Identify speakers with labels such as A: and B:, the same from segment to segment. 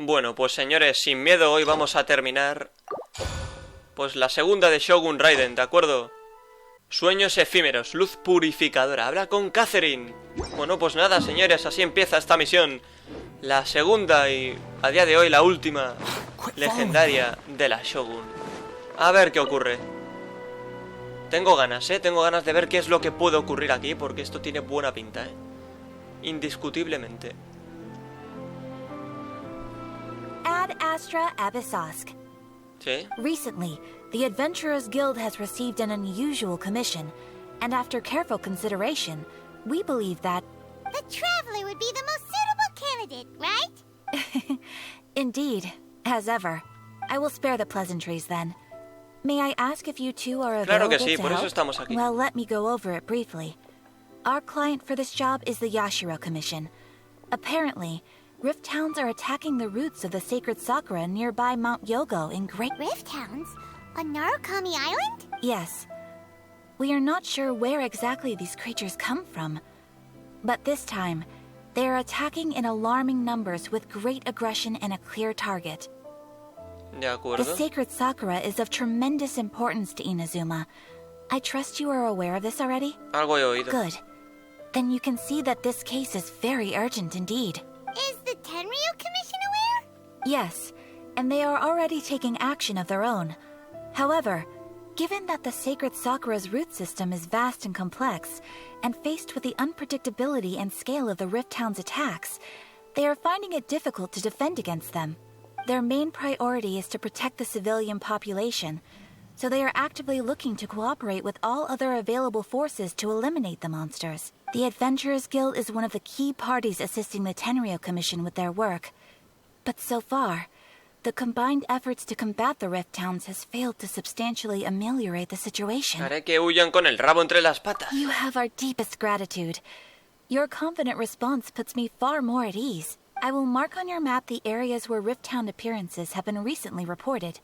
A: Bueno, pues señores, sin miedo, hoy vamos a terminar pues la segunda de Shogun Raiden, ¿de acuerdo? Sueños efímeros, luz purificadora. Habla con Catherine. Bueno, pues nada, señores, así empieza esta misión. La segunda y a día de hoy la última legendaria de la Shogun. A ver qué ocurre. Tengo ganas, tengo ganas de ver qué es lo que puede ocurrir aquí, porque esto tiene buena pinta, indiscutiblemente.
B: Ad Astra Abyssosque.
A: ¿Sí?
B: Recently, the Adventurers Guild has received an unusual commission, and after careful consideration, we believe that
C: the Traveler would be the most suitable candidate, right?
B: Indeed, as ever. I will spare the pleasantries then. May I ask if you two are
A: Claro
B: available
A: que sí,
B: to
A: por eso
B: help?
A: estamos aquí.
B: Well, let me go over it briefly. Our client for this job is the Yashiro Commission. Apparently, Rift Hounds are attacking the roots of the sacred sakura nearby Mount Yogo in Great...
C: Rift Hounds? On Narukami Island?
B: Yes. We are not sure where exactly these creatures come from. But this time, they are attacking in alarming numbers with great aggression and a clear target.
A: De acuerdo.
B: The sacred sakura is of tremendous importance to Inazuma. I trust you are aware of this already?
A: Algo he oído.
B: Good. Then you can see that this case is very urgent indeed.
C: Is the Tenryu Commission aware?
B: Yes, and they are already taking action of their own. However, given that the sacred sakura's root system is vast and complex, and faced with the unpredictability and scale of the Rift Hound's attacks, they are finding it difficult to defend against them. Their main priority is to protect the civilian population, so they are actively looking to cooperate with all other available forces to eliminate the monsters. The Adventurers Guild is one of the key parties assisting the Tenryu Commission with their work. But so far, the combined efforts to combat the Rift Hounds has failed to substantially ameliorate the situation.
A: Haré que huyan con el rabo entre las patas.
B: You have our deepest gratitude. Your confident response puts me far more at ease. I will mark on your map the areas where Rift Hound appearances have been recently reported.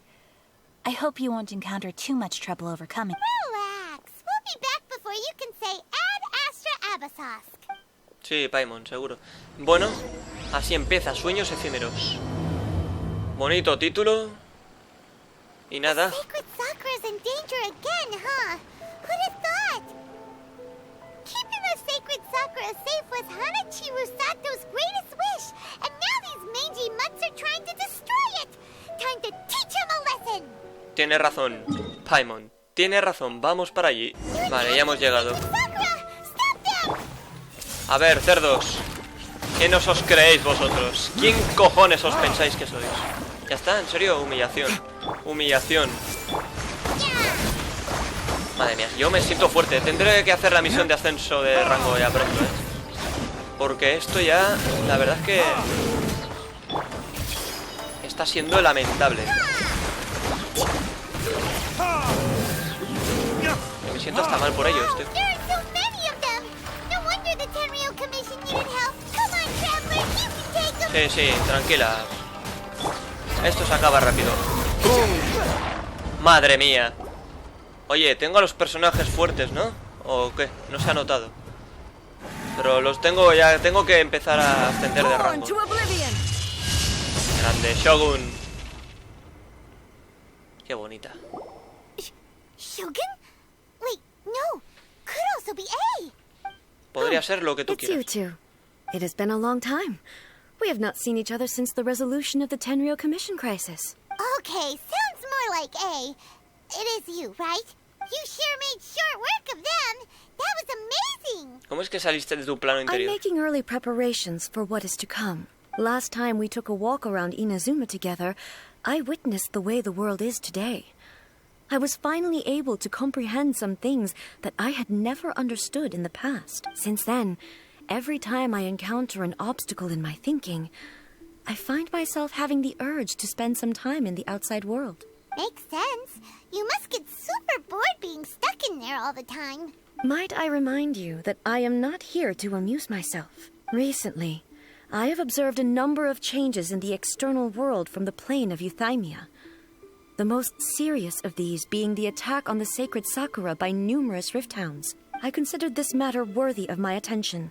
B: I hope you won't encounter too much trouble overcoming.
C: Relax. We'll be back before you can say Ad Astra Abyssosque.
A: Sí, Paimon, seguro. Bueno, así empieza Sueños efímeros. Bonito título. Y nada.
C: The sacred sakura's in danger again, huh? Who'd have thought? Keeping the sacred sakura safe was Hanachiru Sato's greatest wish, and now these mangy mutts are trying to destroy it. Time to teach him a lesson.
A: Tiene razón, Paimon. Tiene razón, vamos para allí. Vale, ya hemos llegado. A ver, cerdos. ¿Quién os creéis vosotros? ¿Quién cojones os pensáis que sois? Ya está, en serio, humillación. Humillación. Madre mía, yo me siento fuerte. Tendré que hacer la misión de ascenso de rango ya pronto, porque esto ya, la verdad es que está siendo lamentable. Me siento hasta mal por ello, estoy... Sí, sí, tranquila. Esto se acaba rápido. Madre mía. Oye, tengo a los personajes fuertes, ¿no? ¿O qué? No se ha notado. Pero los tengo ya, tengo que empezar a ascender de rango. Grande, Shogun. Qué bonita.
C: ¿Shogun? Wait, no. Could also be A.
A: Podría ser lo que tú quieras.
D: It's you two. It has been a long time. We have not seen each other since the resolution of the Tenryu Commission crisis.
C: Okay, sounds more like A. It is you, right? You sure made short work of them. That was amazing.
A: ¿Cómo es que saliste de tu plano
D: I'm
A: interior?
D: making early preparations for what is to come. Last time we took a walk around Inazuma together, I witnessed the way the world is today. I was finally able to comprehend some things that I had never understood in the past. Since then, every time I encounter an obstacle in my thinking, I find myself having the urge to spend some time in the outside world.
C: Makes sense. You must get super bored being stuck in there all the time.
D: Might I remind you that I am not here to amuse myself. Recently, I have observed a number of changes in the external world from the plane of euthymia. The most serious of these being the attack on the sacred sakura by numerous Rift Hounds. I considered this matter worthy of my attention,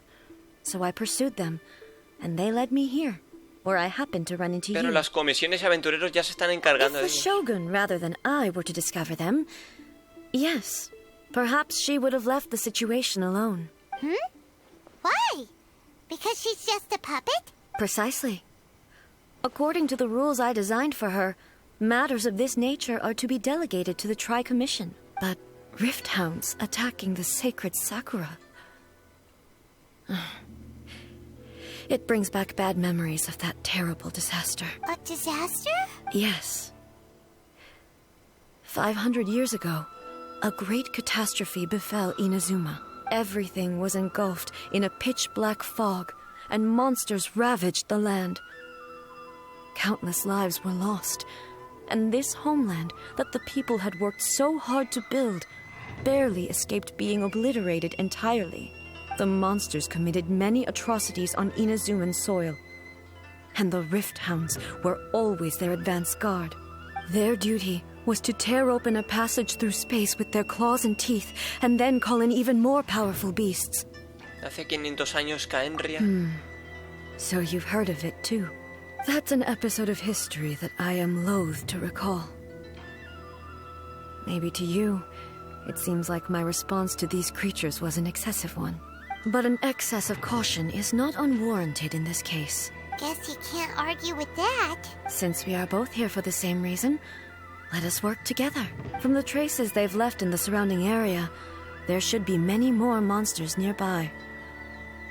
D: so I pursued them, and they led me here. or I happen to run into
A: Pero
D: you.
A: las comisiones y aventureros ya se están encargando
D: If
A: de
D: the
A: ello.
D: Shogun, rather than I, were to discover them, yes, perhaps she would have left the situation alone.
C: Why? Because she's just a puppet?
D: Precisely. According to the rules I designed for her, matters of this nature are to be delegated to the Tri-Commission. But rift hounds attacking the sacred Sakura... It brings back bad memories of that terrible disaster.
C: A disaster?
D: Yes. 500 years ago, a great catastrophe befell Inazuma. Everything was engulfed in a pitch-black fog, and monsters ravaged the land. Countless lives were lost, and this homeland that the people had worked so hard to build barely escaped being obliterated entirely. The monsters committed many atrocities on Inazuman soil, and the Rift Hounds were always their advance guard. Their duty was to tear open a passage through space with their claws and teeth, and then call in even more powerful beasts.
A: Hace 500 años Caenria.
D: So you've heard of it, too. That's an episode of history that I am loath to recall. Maybe to you, it seems like my response to these creatures was an excessive one. But an excess of caution is not unwarranted in this case.
C: Guess you can't argue with that.
D: Since we are both here for the same reason, let us work together. From the traces they've left in the surrounding area, there should be many more monsters nearby.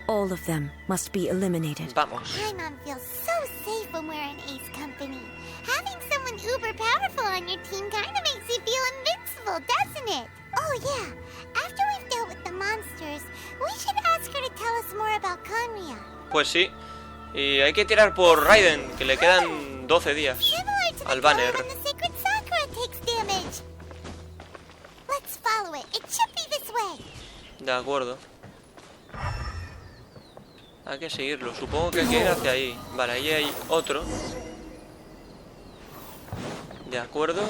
D: All of them must be eliminated.
A: Vamos.
C: My mom feels so safe when we're in Ace Company. Having someone uber powerful on your team kind of makes you feel invincible, doesn't it? Oh yeah, after we've dealt with the monsters, we should ask her to tell us more about Conria.
A: Pues sí. Y hay que tirar por Raiden, que le quedan 12 días
C: Similar to
A: al
C: the
A: banner.
C: color when the sacred Sakura takes damage. Let's follow it. It should be this way.
A: De acuerdo. Hay que seguirlo. Supongo que hay que ir hacia ahí. Vale, ahí hay otro. De acuerdo.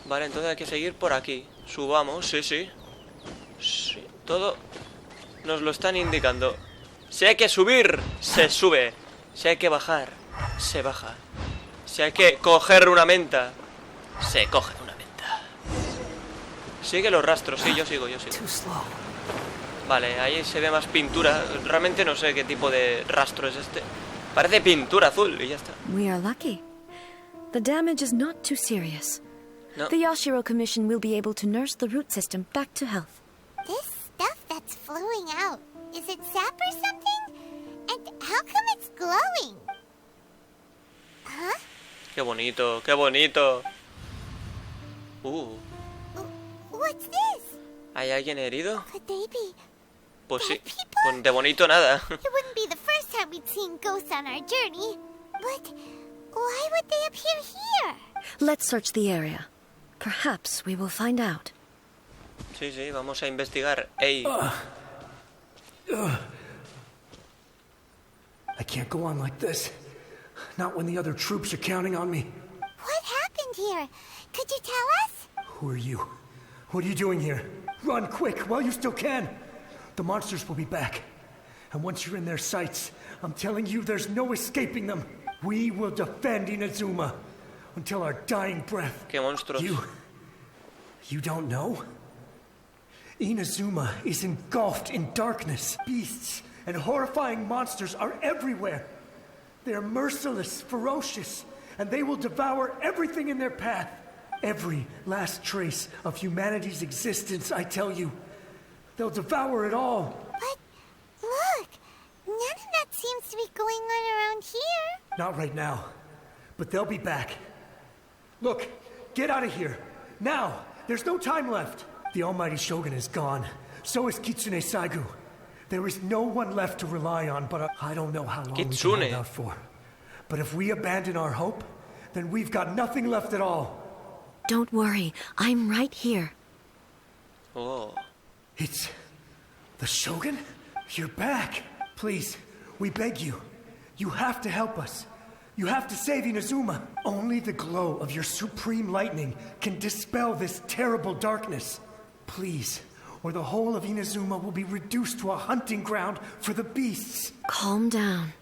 A: Vale, entonces hay que seguir por aquí. Subamos, sí, sí. Sí, todo nos lo están indicando. Si hay que subir, se sube. Si hay que bajar, se baja. Si hay que coger una menta, se coge una menta. Sigue los rastros, sí, yo sigo. Vale, ahí se ve más pintura. Realmente no sé qué tipo de rastro es este. Parece pintura azul y ya está.
D: We are lucky. The damage is not too serious.
A: No.
D: The Yashiro Commission will be able to nurse the root system back to health.
C: This stuff that's flowing out, is it sap or something? And how come it's glowing? Huh?
A: Qué bonito, qué bonito.
C: What's this?
A: ¿Hay alguien herido?
C: Could they be?
A: Pues sí.
C: People?
A: Pues de bonito nada.
C: It wouldn't be the first time we'd seen ghosts on our journey. But why would they appear here?
D: Let's search the area. Perhaps we will find out.
A: Sí, sí, vamos a investigar. Ey.
E: I can't go on like this. Not when the other troops are counting on me.
C: What happened here? Could you tell us?
E: Who are you? What are you doing here? Run quick while you still can. The monsters will be back. And once you're in their sights, I'm telling you there's no escaping them. We will defend Inazuma until our dying breath.
A: Qué monstruos.
E: You don't know? Inazuma is engulfed in darkness. Beasts and horrifying monsters are everywhere. They are merciless, ferocious, and they will devour everything in their path. Every last trace of humanity's existence, I tell you. They'll devour it all.
C: But look, none of that seems to be going on around here.
E: Not right now, but they'll be back. Look, get out of here. Now, there's no time left. The almighty Shogun is gone. So is Kitsune Saigu. There is no one left to rely on, but I don't know how long we can hold out for. But if we abandon our hope, then we've got nothing left at all.
D: Don't worry, I'm right here.
A: Oh.
E: It's the Shogun? You're back. Please, we beg you. You have to help us. You have to save Inazuma. Only the glow of your supreme lightning can dispel this terrible darkness. Please, or the whole of Inazuma will be reduced to a hunting ground for the beasts.
D: Calm down.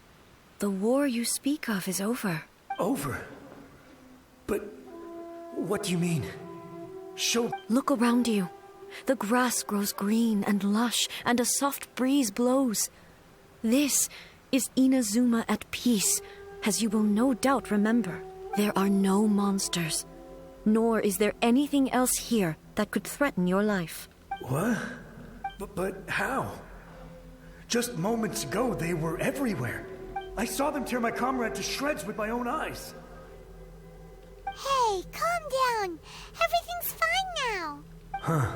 D: The war you speak of is over.
E: Over? But what do you mean?
D: Look around you. The grass grows green and lush, and a soft breeze blows. This is Inazuma at peace, as you will no doubt remember. There are no monsters, nor is there anything else here that could threaten your life.
E: What? But how? Just moments ago, they were everywhere. I saw them tear my comrade to shreds with my own eyes.
C: Hey, calm down. Everything's fine now.
E: Huh.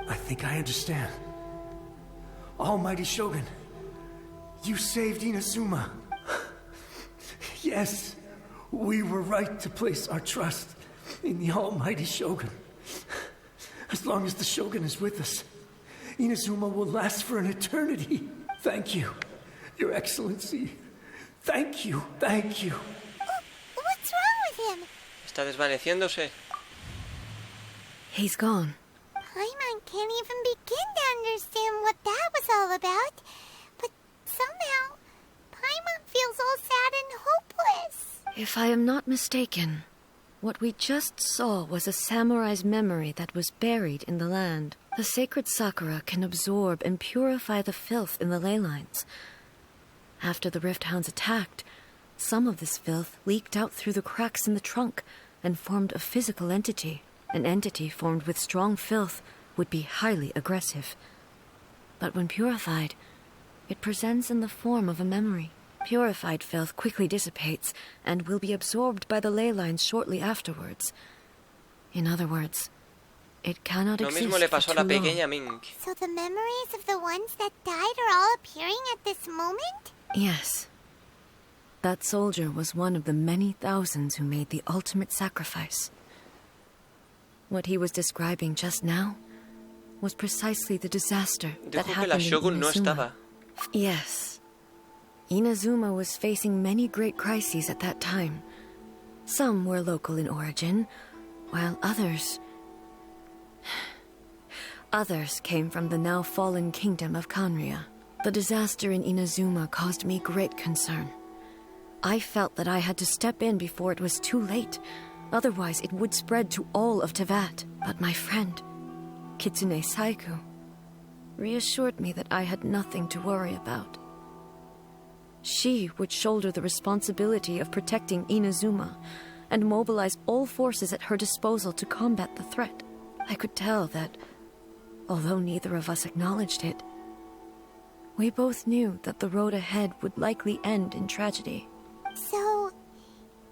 E: I think I understand. Almighty Shogun, you saved Inazuma. Yes, we were right to place our trust in the Almighty Shogun. As long as the Shogun is with us, Inazuma will last for an eternity. Thank you, Your Excellency. Thank you, thank you.
C: What's wrong with him?
A: Está desvaneciéndose.
D: He's gone.
C: Paimon can't even begin to understand what that was all about. But somehow, Paimon feels all sad and hopeless.
D: If I am not mistaken, what we just saw was a samurai's memory that was buried in the land. The sacred sakura can absorb and purify the filth in the ley lines. After the Rift Hounds attacked, some of this filth leaked out through the cracks in the trunk and formed a physical entity. An entity formed with strong filth would be highly aggressive. But when purified, it presents in the form of a memory. Purified filth quickly dissipates and will be absorbed by the ley lines shortly afterwards. In other words, it cannot exist
A: Lo mismo le pasó a la
D: for too
A: pequeña
D: long.
A: Mink.
C: So the memories of the ones that died are all appearing at this moment?
D: Yes. That soldier was one of the many thousands who made the ultimate sacrifice. What he was describing just now was precisely the disaster that
A: Dijo que la
D: happened in
A: Shogun no
D: Inazuma.
A: estaba.
D: Yes. Inazuma was facing many great crises at that time. Some were local in origin, while others came from the now fallen kingdom of Kanria. The disaster in Inazuma caused me great concern. I felt that I had to step in before it was too late. Otherwise, it would spread to all of Teyvat. But my friend, Kitsune Saiku, reassured me that I had nothing to worry about. She would shoulder the responsibility of protecting Inazuma and mobilize all forces at her disposal to combat the threat. I could tell that, although neither of us acknowledged it, we both knew that the road ahead would likely end in tragedy.
C: So,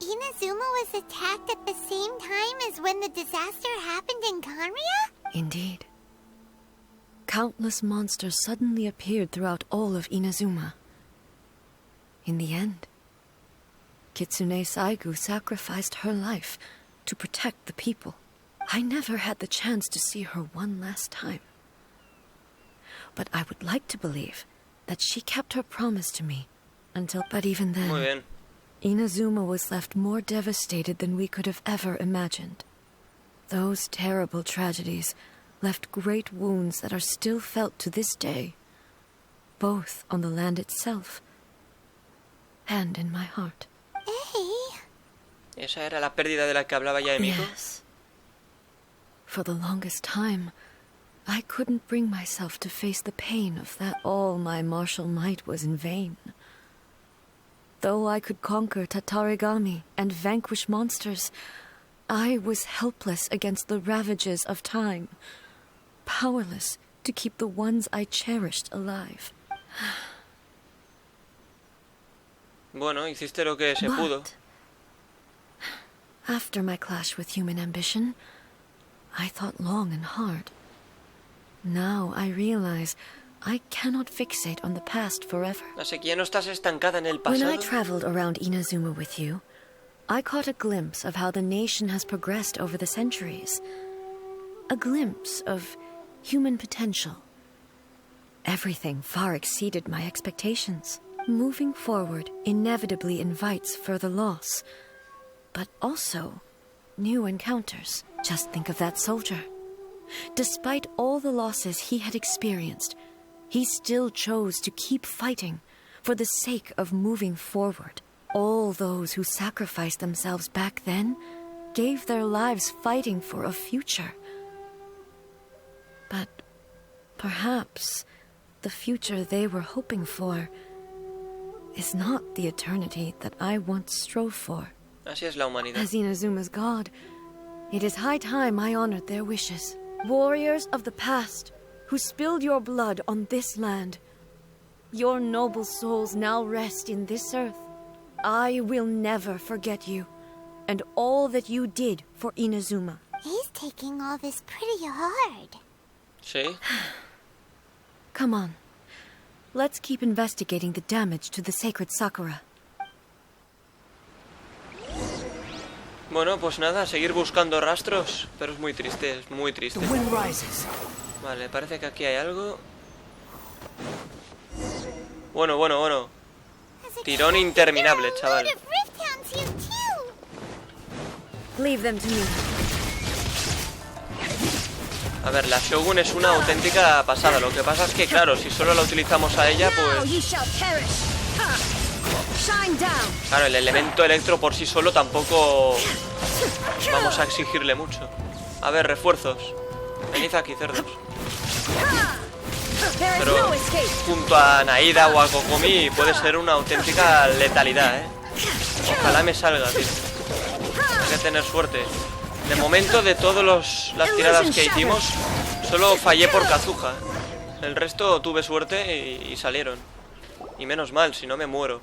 C: Inazuma was attacked at the same time as when the disaster happened in Kanria?
D: Indeed. Countless monsters suddenly appeared throughout all of Inazuma. In the end, Kitsune Saigu sacrificed her life to protect the people. I never had the chance to see her one last time. But I would like to believe that she kept her promise to me until... But even then,
A: Muy bien.
D: Inazuma was left more devastated than we could have ever imagined. Those terrible tragedies left great wounds that are still felt to this day, both on the land itself and in my heart.
C: Hey,
A: Esa era la pérdida de la que hablaba ya Emiko.
D: Yes. For the longest time, I couldn't bring myself to face the pain of that all my martial might was in vain. Though I could conquer Tatarigami and vanquish monsters, I was helpless against the ravages of time, powerless to keep the ones I cherished alive.
A: Bueno, hiciste lo que se pudo.
D: But after my clash with human ambition, I thought long and hard. Now I realize I cannot fixate on the past forever.
A: Así que ya no estás estancada en el
D: When I
A: pasado.
D: traveled around Inazuma with you, I caught a glimpse of how the nation has progressed over the centuries. A glimpse of human potential. Everything far exceeded my expectations. Moving forward inevitably invites further loss, but also new encounters. Just think of that soldier. Despite all the losses he had experienced, he still chose to keep fighting for the sake of moving forward. All those who sacrificed themselves back then gave their lives fighting for a future. But perhaps the future they were hoping for is not the eternity that I once strove for.
A: Así es la humanidad.
D: As Inazuma's god, it is high time I honored their wishes. Warriors of the past, who spilled your blood on this land, your noble souls now rest in this earth. I will never forget you, and all that you did for Inazuma.
C: He's taking all this pretty hard.
A: Sí.
D: Come on. Let's keep investigating the damage to the sacred Sakura.
A: Bueno, pues nada, seguir buscando rastros, pero es muy triste, es muy triste.
E: The wind rises.
A: Vale, parece que aquí hay algo. Bueno. Tirón interminable, chaval.
D: Leave them to me.
A: A ver, la Shogun es una auténtica pasada. Lo que pasa es que, claro, si solo la utilizamos a ella, pues... Claro, el elemento electro por sí solo tampoco vamos a exigirle mucho. A ver, refuerzos. Venid aquí, cerdos. Pero junto a Naida o a Kokomi puede ser una auténtica letalidad, ¿eh? Ojalá me salga, tío. Hay que tener suerte. De momento, de todas las tiradas que hicimos, solo fallé por Kazuha. El resto tuve suerte y salieron. Y menos mal, si no me muero.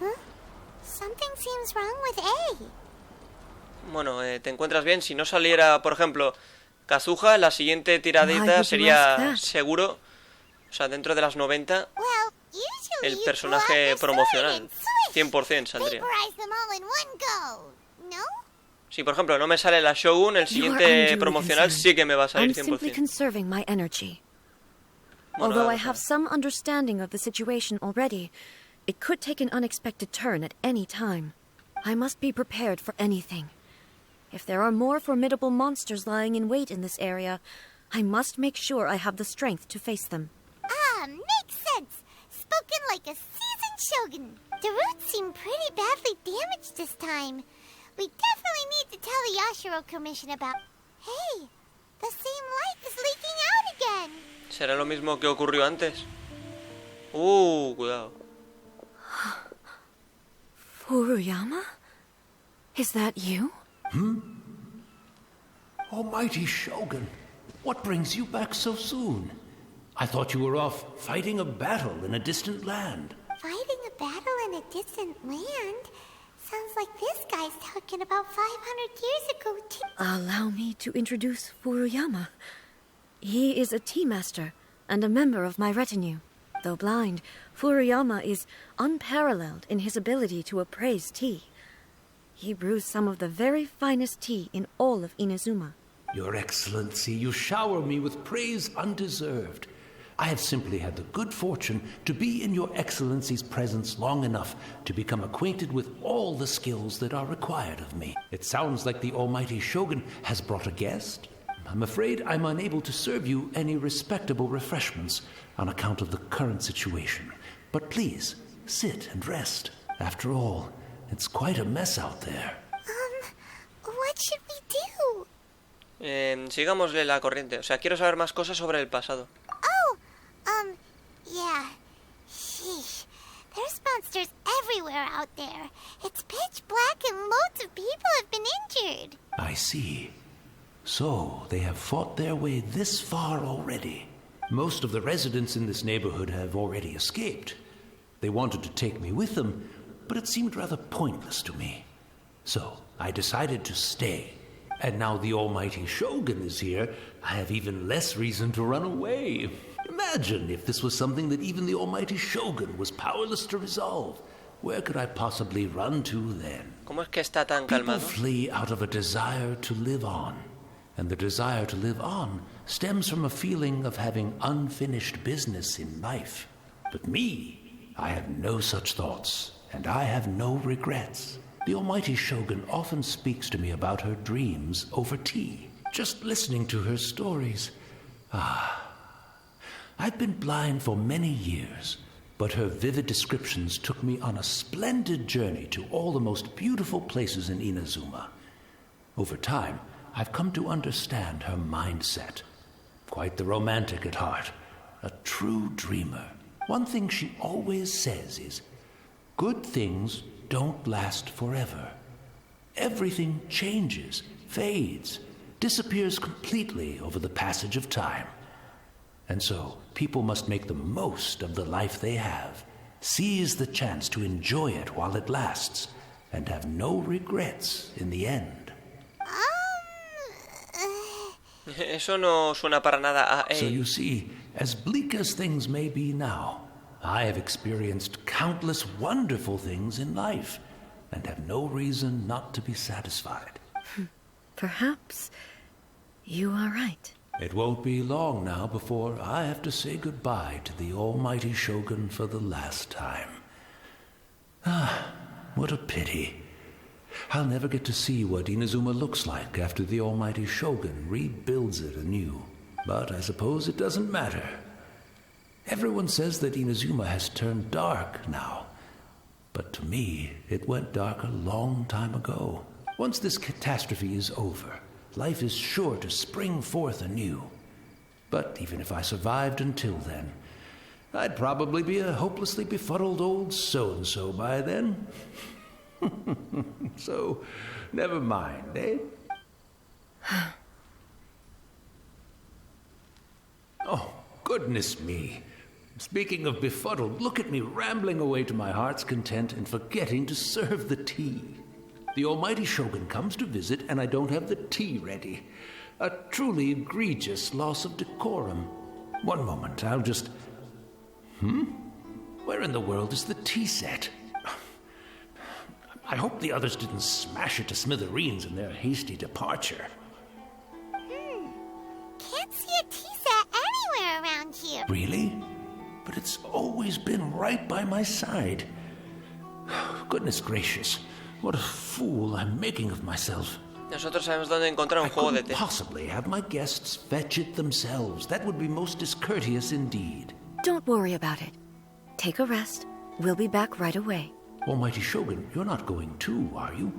A: Bueno, ¿te encuentras bien? Si no saliera, por ejemplo, Kazuha, la siguiente tiradita sería seguro, o sea, dentro de las 90, el personaje promocional. 100% saldría. Si, por ejemplo, no me sale la Shogun, el siguiente promocional sí que me va a salir 100%.
D: Although I have some understanding of the situation already, it could take an unexpected turn at any time. I must be prepared for anything. If there are more formidable monsters lying in wait in this area, I must make sure I have the strength to face them.
C: Makes sense. Spoken like a seasoned shogun. The roots seem pretty badly damaged this time. We definitely need to tell the Yashiro Commission about... Hey, the same light is leaking out again.
A: ¿Será lo mismo que ocurrió antes? Cuidado.
D: Furuyama? Is that you?
F: Almighty Shogun, what brings you back so soon? I thought you were off fighting a battle in a distant land.
C: Fighting a battle in a distant land? Sounds like this guy's talking about 500 years ago, too.
D: Allow me to introduce Furuyama. He is a tea master and a member of my retinue. Though blind, Furuyama is unparalleled in his ability to appraise tea. He brews some of the very finest tea in all of Inazuma.
F: Your Excellency, you shower me with praise undeserved. I have simply had the good fortune to be in Your Excellency's presence long enough to become acquainted with all the skills that are required of me. It sounds like the Almighty Shogun has brought a guest. I'm afraid I'm unable to serve you any respectable refreshments on account of the current situation. But please, sit and rest. After all, it's quite a mess out there.
C: What should we do?
A: Sigámosle la corriente. O sea, quiero saber más cosas sobre el pasado.
C: Yeah. Sheesh. There's monsters everywhere out there. It's pitch black and loads of people have been injured.
F: I see. So, they have fought their way this far already. Most of the residents in this neighborhood have already escaped. They wanted to take me with them, but it seemed rather pointless to me. So, I decided to stay. And now the Almighty Shogun is here, I have even less reason to run away. Imagine if this was something that even the Almighty Shogun was powerless to resolve. Where could I possibly run to then?
A: ¿Cómo es que está tan
F: People
A: calmado?
F: flee out of a desire to live on. And the desire to live on stems from a feeling of having unfinished business in life. But me, I have no such thoughts, and I have no regrets. The Almighty Shogun often speaks to me about her dreams over tea. Just listening to her stories, I've been blind for many years, but her vivid descriptions took me on a splendid journey to all the most beautiful places in Inazuma. Over time, I've come to understand her mindset. Quite the romantic at heart, a true dreamer. One thing she always says is, good things don't last forever. Everything changes, fades, disappears completely over the passage of time. And so, people must make the most of the life they have, seize the chance to enjoy it while it lasts, and have no regrets in the end.
A: Eso no suena para nada a...
F: So you see, as bleak as things may be now, I have experienced countless wonderful things in life, and have no reason not to be satisfied.
D: Perhaps you are right.
F: It won't be long now before I have to say goodbye to the almighty Shogun for the last time. Ah, what a pity. I'll never get to see what Inazuma looks like after the almighty Shogun rebuilds it anew. But I suppose it doesn't matter. Everyone says that Inazuma has turned dark now. But to me, it went dark a long time ago. Once this catastrophe is over, life is sure to spring forth anew. But even if I survived until then, I'd probably be a hopelessly befuddled old so-and-so by then. So, never mind, eh? Oh, goodness me. Speaking of befuddled, look at me rambling away to my heart's content and forgetting to serve the tea. The almighty Shogun comes to visit and I don't have the tea ready. A truly egregious loss of decorum. One moment, I'll just... Where in the world is the tea set? I hope the others didn't smash it to smithereens in their hasty departure.
C: Can't see a tea set anywhere around here.
F: Really? But it's always been right by my side. Goodness gracious, what a fool I'm making of myself.
A: Nosotros sabemos dónde encontrar un juego de té.
F: Possibly have my guests fetch it themselves. That would be most discourteous indeed.
D: Don't worry about it. Take a rest. We'll be back right away.
F: Almighty Shogun, you're not going too, are you?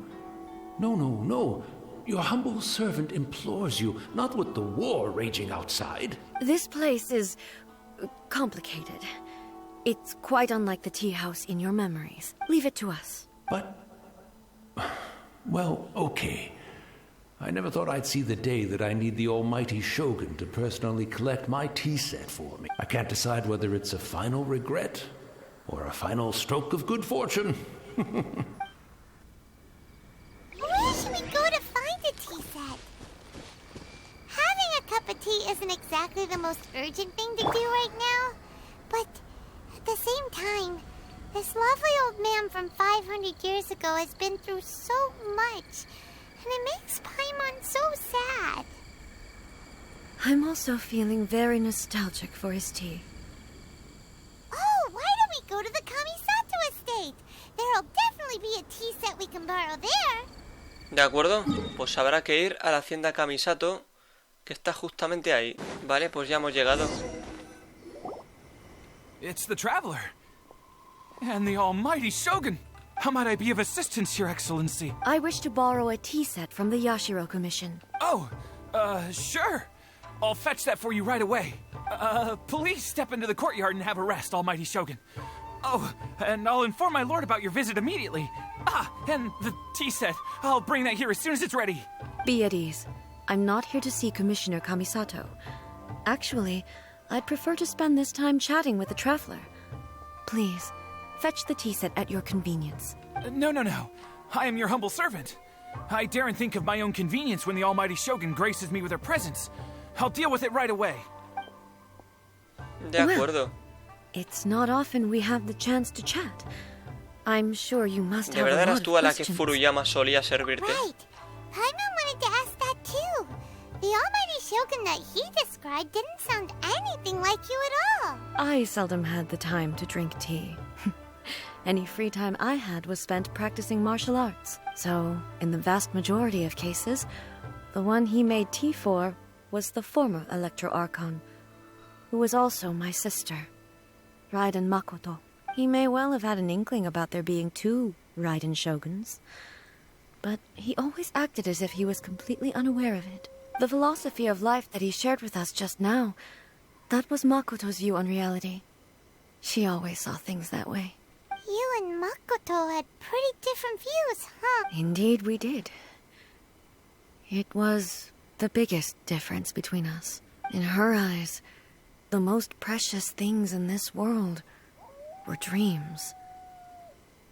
F: No. Your humble servant implores you, not with the war raging outside.
D: This place is complicated. It's quite unlike the tea house in your memories. Leave it to us.
F: But... well, okay. I never thought I'd see the day that I need the almighty Shogun to personally collect my tea set for me. I can't decide whether it's a final regret or a final stroke of good fortune.
C: Where should we go to find a tea set? Having a cup of tea isn't exactly the most urgent thing to do right now, but at the same time, this lovely old man from 500 years ago has been through so much, and it makes Paimon so sad.
D: I'm also feeling very nostalgic for his tea.
C: Oh, why don't we go to the Kamisato estate? There'll definitely be a tea set we can borrow there.
A: De acuerdo, pues habrá que ir a la hacienda Kamisato, que está justamente ahí. Vale, pues ya hemos llegado.
G: It's the Traveler. And the almighty Shogun. How might I be of assistance, Your Excellency?
D: I wish to borrow a tea set from the Yashiro Commission.
G: Oh, sure. I'll fetch that for you right away. Please step into the courtyard and have a rest, almighty Shogun. Oh, and I'll inform my lord about your visit immediately. Ah, and the tea set. I'll bring that here as soon as it's ready.
D: Be at ease. I'm not here to see Commissioner Kamisato. Actually, I'd prefer to spend this time chatting with the Traveler. Please, fetch the tea set at your convenience.
G: No. I am your humble servant. I daren't think of my own convenience when the almighty Shogun graces me with her presence. I'll deal with it right away.
A: De acuerdo.
D: Well, it's not often we have the chance to chat. I'm sure you must
A: ¿De
D: have a
A: verdad
D: lot
A: eras
D: of
A: tú a la que
D: questions.
A: Furuyama solía servirte?
C: Right. Paimon wanted to ask that too. The almighty Shogun that he described didn't sound anything like you at all.
D: I seldom had the time to drink tea. Any free time I had was spent practicing martial arts. So, in the vast majority of cases, the one he made tea for was the former Electro Archon, who was also my sister, Raiden Makoto. He may well have had an inkling about there being two Raiden Shoguns, but he always acted as if he was completely unaware of it. The philosophy of life that he shared with us just now, that was Makoto's view on reality. She always saw things that way.
C: You and Makoto had pretty different views, huh?
D: Indeed we did. It was the biggest difference between us. In her eyes, the most precious things in this world were dreams.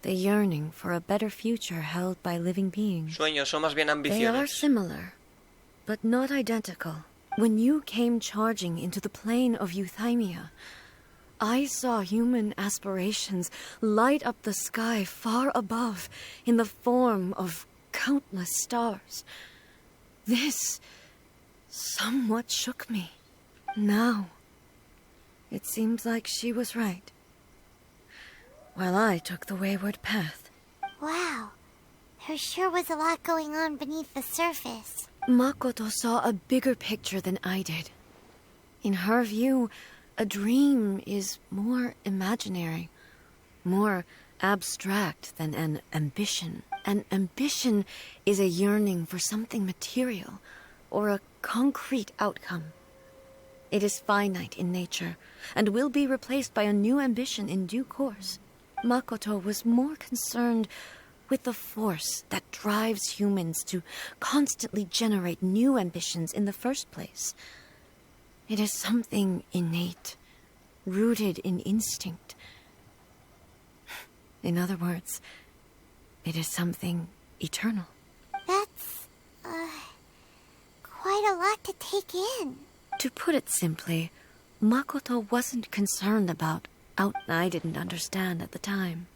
D: The yearning for a better future held by living beings.
A: Sueños son más bien
D: They are
A: ambiciones.
D: similar, but not identical. When you came charging into the plane of euthymia, I saw human aspirations light up the sky far above in the form of countless stars. This somewhat shook me. Now, it seems like she was right, while I took the wayward path.
C: Wow. There sure was a lot going on beneath the surface.
D: Makoto saw a bigger picture than I did. In her view, a dream is more imaginary, more abstract than an ambition. An ambition is a yearning for something material or a concrete outcome. It is finite in nature and will be replaced by a new ambition in due course. Makoto was more concerned with the force that drives humans to constantly generate new ambitions in the first place. It is something innate, rooted in instinct. In other words, it is something eternal.
C: That's, quite a lot to take in.
D: To put it simply, Makoto wasn't concerned about I didn't understand at the time.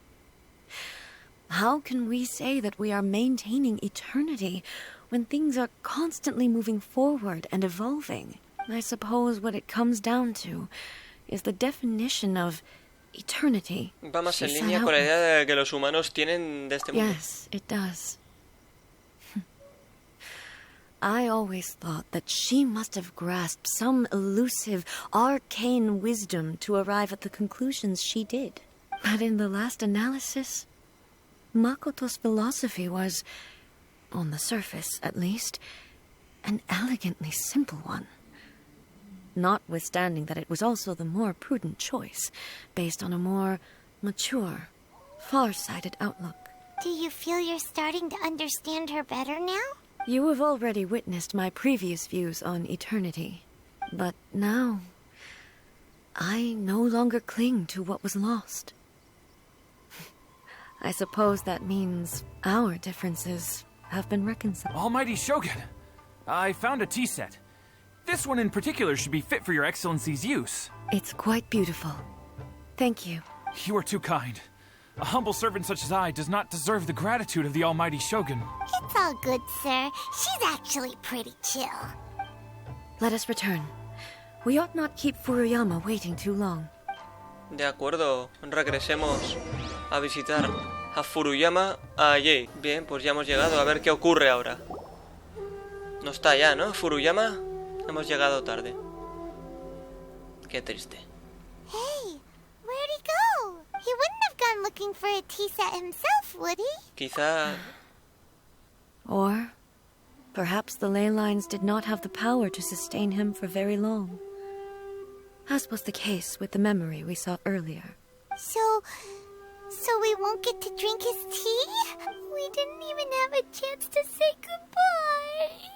D: How can we say that we are maintaining eternity when things are constantly moving forward and evolving? I suppose what it comes down to is the definition of eternity.
A: Va más
D: she
A: en
D: set
A: línea
D: out
A: con la
D: with.
A: idea de que los humanos tienen de este mundo.
D: Yes, it does. I always thought that she must have grasped some elusive, arcane wisdom to arrive at the conclusions she did. But in the last analysis, Makoto's philosophy was, on the surface at least, an elegantly simple one. Notwithstanding that it was also the more prudent choice, based on a more mature, far-sighted outlook.
C: Do you feel you're starting to understand her better now?
D: You have already witnessed my previous views on eternity, but now I no longer cling to what was lost. I suppose that means our differences have been reconciled.
G: Almighty Shogun, I found a tea set. This one in particular should be fit for your Excellency's use.
D: It's quite beautiful. Thank you.
G: You are too kind. A humble servant such as I does not deserve the gratitude of the Almighty Shogun.
C: It's all good, sir. She's actually pretty chill.
D: Let us return. We ought not keep Furuyama waiting too long.
A: De acuerdo, regresemos a visitar a Furuyama allí. Bien, pues ya hemos llegado, a ver qué ocurre ahora. No está ya, ¿no? Furuyama, hemos llegado tarde. Qué triste.
C: Hey, where'd he go? He wouldn't have gone looking for a tea set himself, would he?
A: Quizá...
D: Or perhaps the ley lines did not have the power to sustain him for very long, as was the case with the memory we saw earlier.
C: So we won't get to drink his tea? We didn't even have a chance to say goodbye.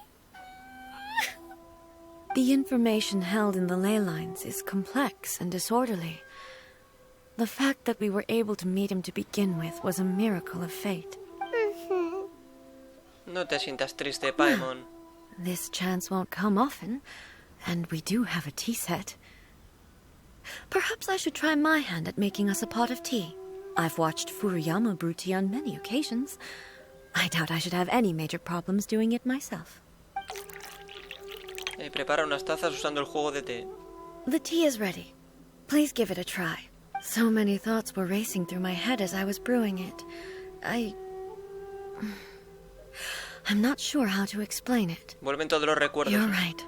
D: The information held in the ley lines is complex and disorderly. The fact that we were able to meet him to begin with was a miracle of fate.
A: No te sientas triste, Paimon.
D: This chance won't come often, and we do have a tea set. Perhaps I should try my hand at making us a pot of tea. I've watched Furuyama brew tea on many occasions. I doubt I should have any major problems doing it myself.
A: Prepara unas tazas usando el juego de té.
D: The tea is ready. Please give it a try. So many thoughts were racing through my head as I was brewing it. I'm not sure how to explain it.
A: Vuelven todos los recuerdos.
D: You're right.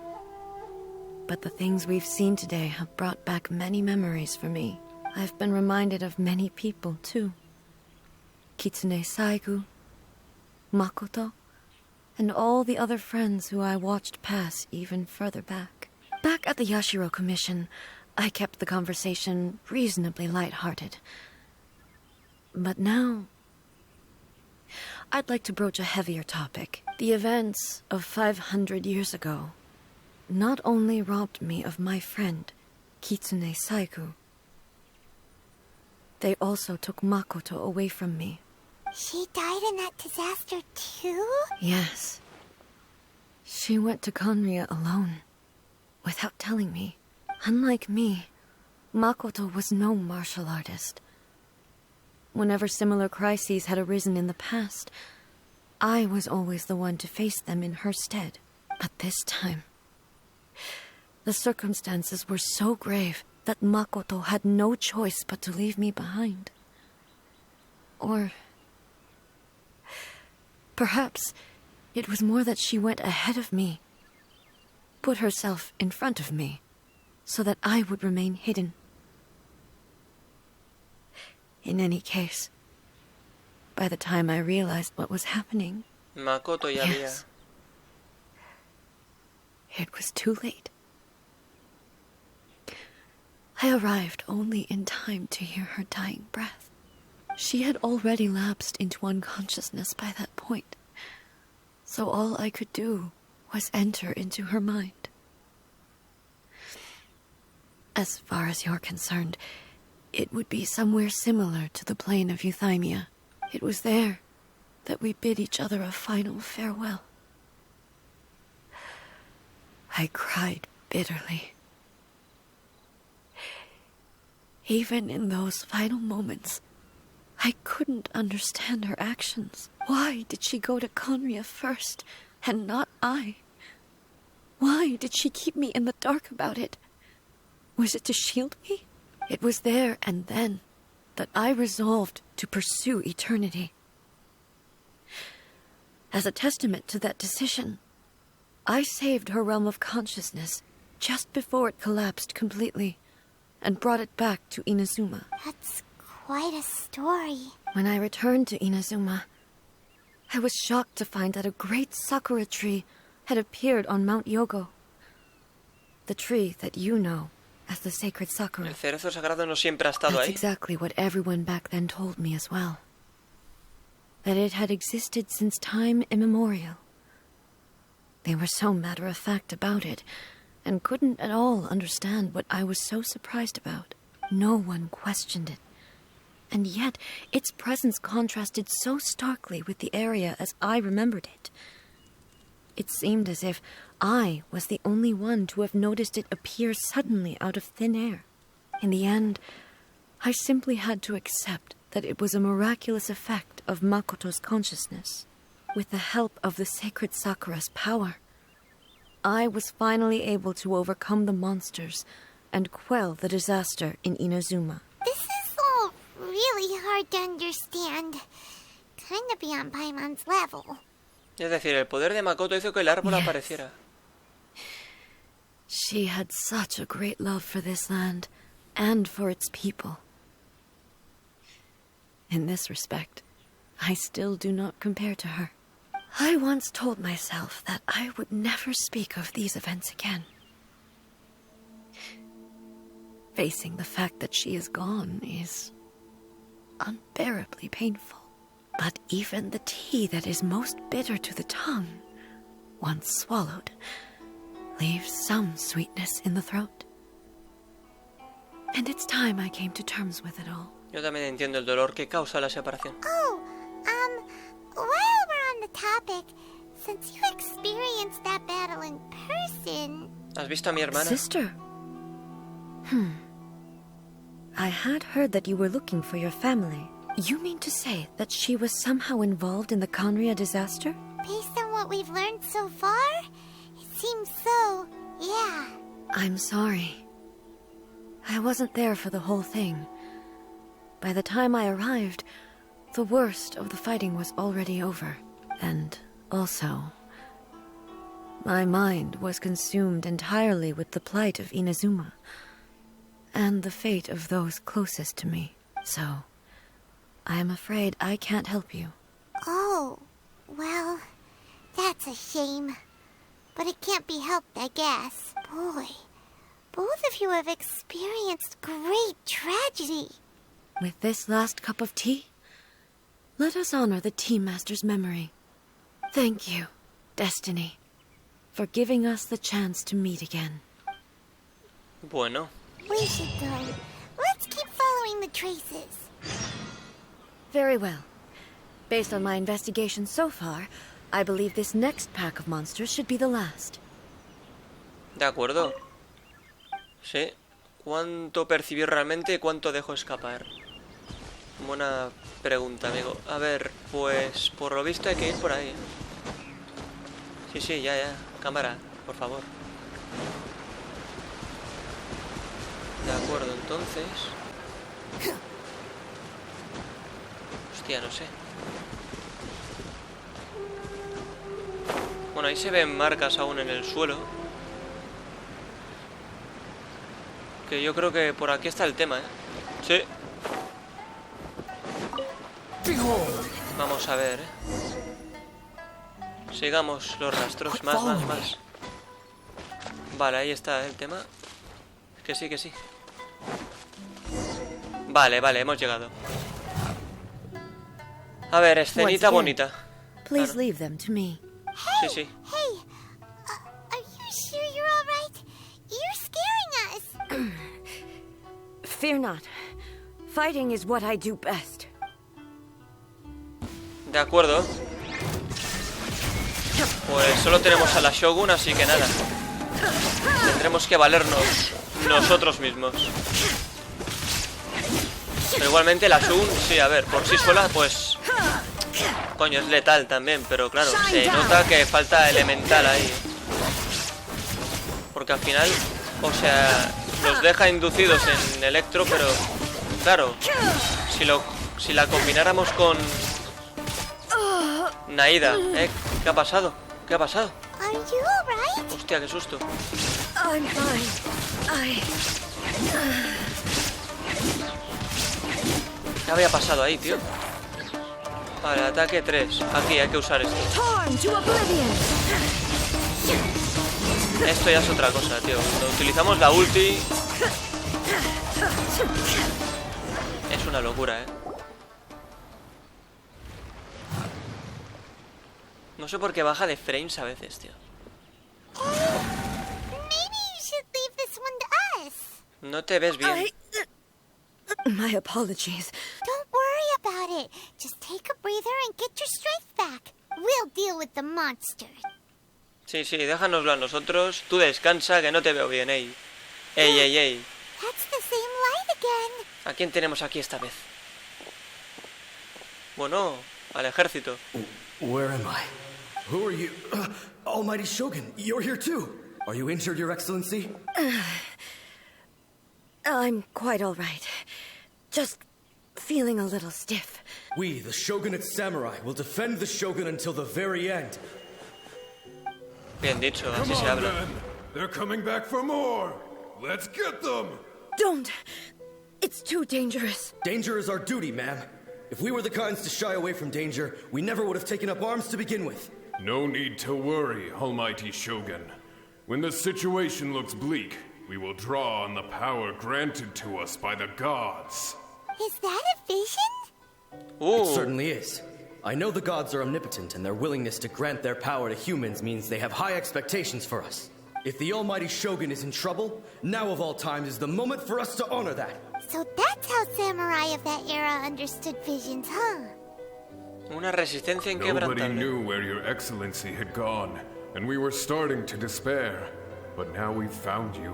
D: but the things we've seen today have brought back many memories for me. I've been reminded of many people, too. Kitsune Saigu, Makoto, and all the other friends who I watched pass even further back. Back at the Yashiro Commission, I kept the conversation reasonably light-hearted. But now, I'd like to broach a heavier topic. The events of 500 years ago not only robbed me of my friend, Kitsune Saigu, they also took Makoto away from me.
C: She died in that disaster too?
D: Yes. She went to Conria alone, without telling me. Unlike me, Makoto was no martial artist. Whenever similar crises had arisen in the past, I was always the one to face them in her stead. But this time, the circumstances were so grave that Makoto had no choice but to leave me behind. Or perhaps it was more that she went ahead of me, put herself in front of me, so that I would remain hidden. In any case, by the time I realized what was happening,
A: Makoto ya había.
D: yes, it was too late. I arrived only in time to hear her dying breath. She had already lapsed into unconsciousness by that point, so all I could do was enter into her mind. As far as you're concerned, it would be somewhere similar to the plane of euthymia. It was there that we bid each other a final farewell. I cried bitterly. Even in those final moments, I couldn't understand her actions. Why did she go to Conria first, and not I? Why did she keep me in the dark about it? Was it to shield me? It was there and then that I resolved to pursue eternity. As a testament to that decision, I saved her realm of consciousness just before it collapsed completely and brought it back to Inazuma.
C: That's quite a story.
D: When I returned to Inazuma, I was shocked to find that a great sakura tree had appeared on Mount Yogo. The tree that you know as the sacred sakura.
A: El cerezo sagrado no siempre ha estado
D: That's
A: ahí.
D: exactly what everyone back then told me as well. That it had existed since time immemorial. They were so matter-of-fact about it, and couldn't at all understand what I was so surprised about. No one questioned it. And yet, its presence contrasted so starkly with the area as I remembered it. It seemed as if I was the only one to have noticed it appear suddenly out of thin air. In the end, I simply had to accept that it was a miraculous effect of Makoto's consciousness. With the help of the sacred Sakura's power, I was finally able to overcome the monsters and quell the disaster in Inazuma.
C: This is all really hard to understand. Kind of beyond Paimon's level.
A: Es decir, el poder de Makoto hizo que el árbol
D: Yes.
A: apareciera.
D: She had such a great love for this land and for its people. In this respect, I still do not compare to her. I once told myself that I would never speak of these events again. Facing the fact that she is gone is unbearably painful. But even the tea that is most bitter to the tongue, once swallowed, leaves some sweetness in the throat. And it's time I came to terms with it all.
A: Yo también entiendo el dolor que causa la separación.
C: Oh, while we're on the topic, since you experienced that battle in person...
A: ¿Has visto a mi hermana?
D: Sister? I had heard that you were looking for your family. You mean to say that she was somehow involved in the Conria disaster?
C: Based on what we've learned so far, it seems so, yeah.
D: I'm sorry. I wasn't there for the whole thing. By the time I arrived, the worst of the fighting was already over. And also, My mind was consumed entirely with the plight of Inazuma and the fate of those closest to me. So, I am afraid I can't help you.
C: Oh, well, that's a shame. But it can't be helped, I guess. Boy, both of you have experienced great tragedy.
D: With this last cup of tea, let us honor the Tea Master's memory. Thank you, Destiny, for giving us the chance to meet again.
A: Bueno.
C: We should go. Let's keep following the traces.
D: Very well. Based on my investigation so far, I believe this next pack of monsters should be the last.
A: De acuerdo. Sí. ¿Cuánto percibí realmente y cuánto dejo escapar? Buena pregunta, amigo. A ver, pues por lo visto hay que ir por ahí. Sí, ya. Cámara, por favor. De acuerdo, entonces... Hostia, no sé. Bueno, ahí se ven marcas aún en el suelo. Que yo creo que por aquí está el tema, ¿eh? Sí. Vamos a ver, ¿eh? Sigamos los rastros. Más. Vale, ahí está el tema. Que sí. Vale, hemos llegado. A ver, escenita bonita.
D: Please leave them to me.
A: Sí.
C: Hey, are you sure you're all right? You're scaring us.
D: Fear not. Fighting is what I do best.
A: De acuerdo. Pues solo tenemos a la Shogun, así que nada. Tendremos que valernos nosotros mismos. Pero igualmente la Shogun, sí, a ver, por sí sola, pues... Coño, es letal también, pero claro, se nota que falta elemental ahí. Porque al final, o sea, los deja inducidos en electro, pero... Claro, si la combináramos con... Naida, ¿qué ha pasado?
C: Are you all right?
A: Hostia, qué susto.
D: I'm fine.
A: ¿Qué había pasado ahí, tío? Vale, ataque 3. Aquí hay que usar esto. Esto ya es otra cosa, tío. Cuando utilizamos la ulti... Es una locura, ¿eh? No sé por qué baja de frames a veces, tío.
C: Maybe you should leave this one to us.
A: No te ves bien.
D: My apologies.
C: Don't worry about it. Just take a breather and get your strength back. We'll deal with the monster.
A: Sí, déjanoslo a nosotros. Tú descansa, que no te veo bien, ey. Ey.
C: That's the same light again.
A: ¿A quién tenemos aquí esta vez? Bueno, al ejército.
E: Where am I? Who are you? Almighty Shogun, you're here too. Are you injured, Your Excellency?
D: I'm quite all right. Just feeling a little stiff.
E: We, the Shogunate Samurai, will defend the Shogun until the very end.
A: Bien dicho, así se habla.
H: Man. They're coming back for more. Let's get them.
D: Don't. It's too dangerous.
E: Danger is our duty, ma'am. If we were the kinds to shy away from danger, we never would have taken up arms to begin with.
H: No need to worry, Almighty Shogun. When the situation looks bleak, we will draw on the power granted to us by the gods.
C: Is that a vision?
E: It certainly is. I know the gods are omnipotent, and their willingness to grant their power to humans means they have high expectations for us. If the Almighty Shogun is in trouble, now of all times is the moment for us to honor that.
C: So that's how samurai of that era understood visions, huh?
A: Una resistencia
H: Nobody
A: inquebrantable.
H: knew where Your Excellency had gone, and we were starting to despair. But now we've found you.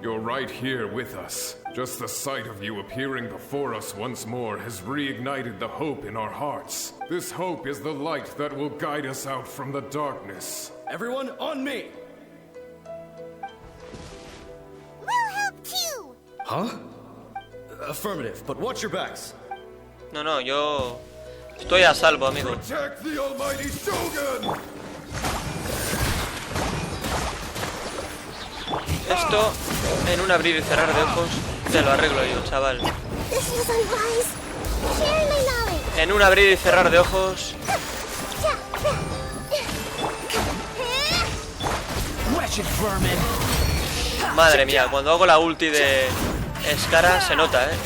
H: You're right here with us. Just the sight of you appearing before us once more has reignited the hope in our hearts. This hope is the light that will guide us out from the darkness.
E: Everyone, on me!
C: We'll help too!
E: Huh? Affirmative, but watch your backs.
A: No, yo estoy a salvo, amigo.
H: Protect the Almighty Shogun!
A: Esto, en un abrir y cerrar de ojos, te lo arreglo yo, chaval.
C: This is unwise. Sharing my knowledge.
A: En un abrir y cerrar de ojos.
G: Wretched vermin.
A: Madre mía, cuando hago la ulti de Skara se nota, ¿eh?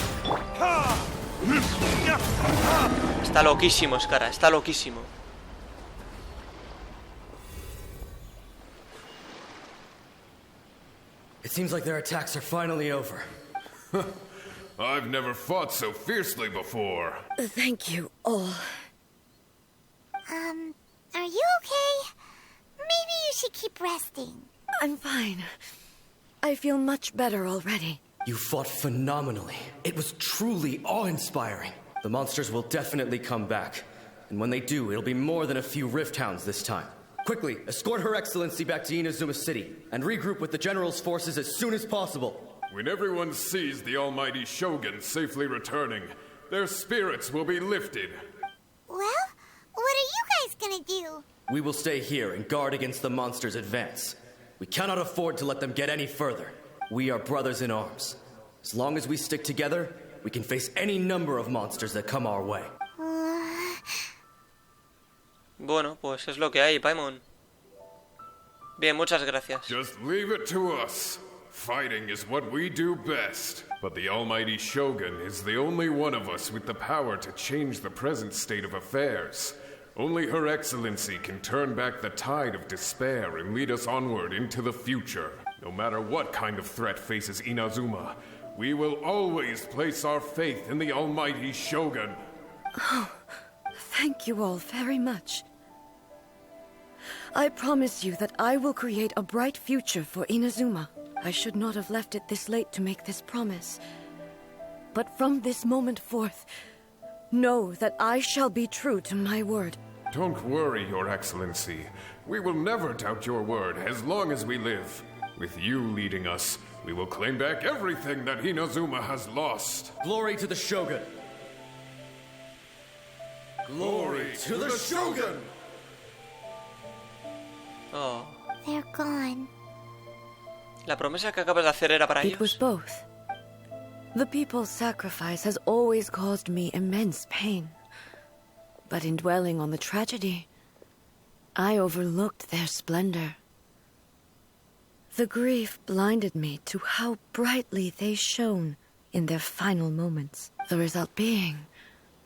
A: Está loquísimo Skara, está loquísimo.
I: It seems like their attacks are finally over.
H: I've never fought so fiercely before.
D: Thank you all.
C: Are you okay? Maybe you should keep resting.
D: I'm fine. I feel much better already.
I: You fought phenomenally. It was truly awe-inspiring. The monsters will definitely come back. And when they do, it'll be more than a few Rift Hounds this time. Quickly, escort Her Excellency back to Inazuma City, and regroup with the General's forces as soon as possible.
H: When everyone sees the almighty Shogun safely returning, their spirits will be lifted.
C: Well, what are you guys gonna do?
I: We will stay here and guard against the monsters' advance. We cannot afford to let them get any further. We are brothers in arms. As long as we stick together, we can face any number of monsters that come our way.
A: Bueno, pues es lo que hay, Paimon. Bien, muchas gracias.
H: Just leave it to us. Fighting is what we do best. But the almighty Shogun is the only one of us with the power to change the present state of affairs. Only Her Excellency can turn back the tide of despair and lead us onward into the future. No matter what kind of threat faces Inazuma, we will always place our faith in the almighty Shogun.
D: Oh, thank you all very much. I promise you that I will create a bright future for Inazuma. I should not have left it this late to make this promise. But from this moment forth, know that I shall be true to my word.
H: Don't worry, Your Excellency. We will never doubt your word as long as we live. With you leading us, we will claim back everything that Inazuma has lost.
I: Glory to the Shogun!
H: Glory to the Shogun!
A: Oh.
C: They're gone.
A: La promesa que acabas de hacer era para
D: It was
A: ellos.
D: both. The people's sacrifice has always caused me immense pain. But in dwelling on the tragedy, I overlooked their splendor. The grief blinded me to how brightly they shone in their final moments. The result being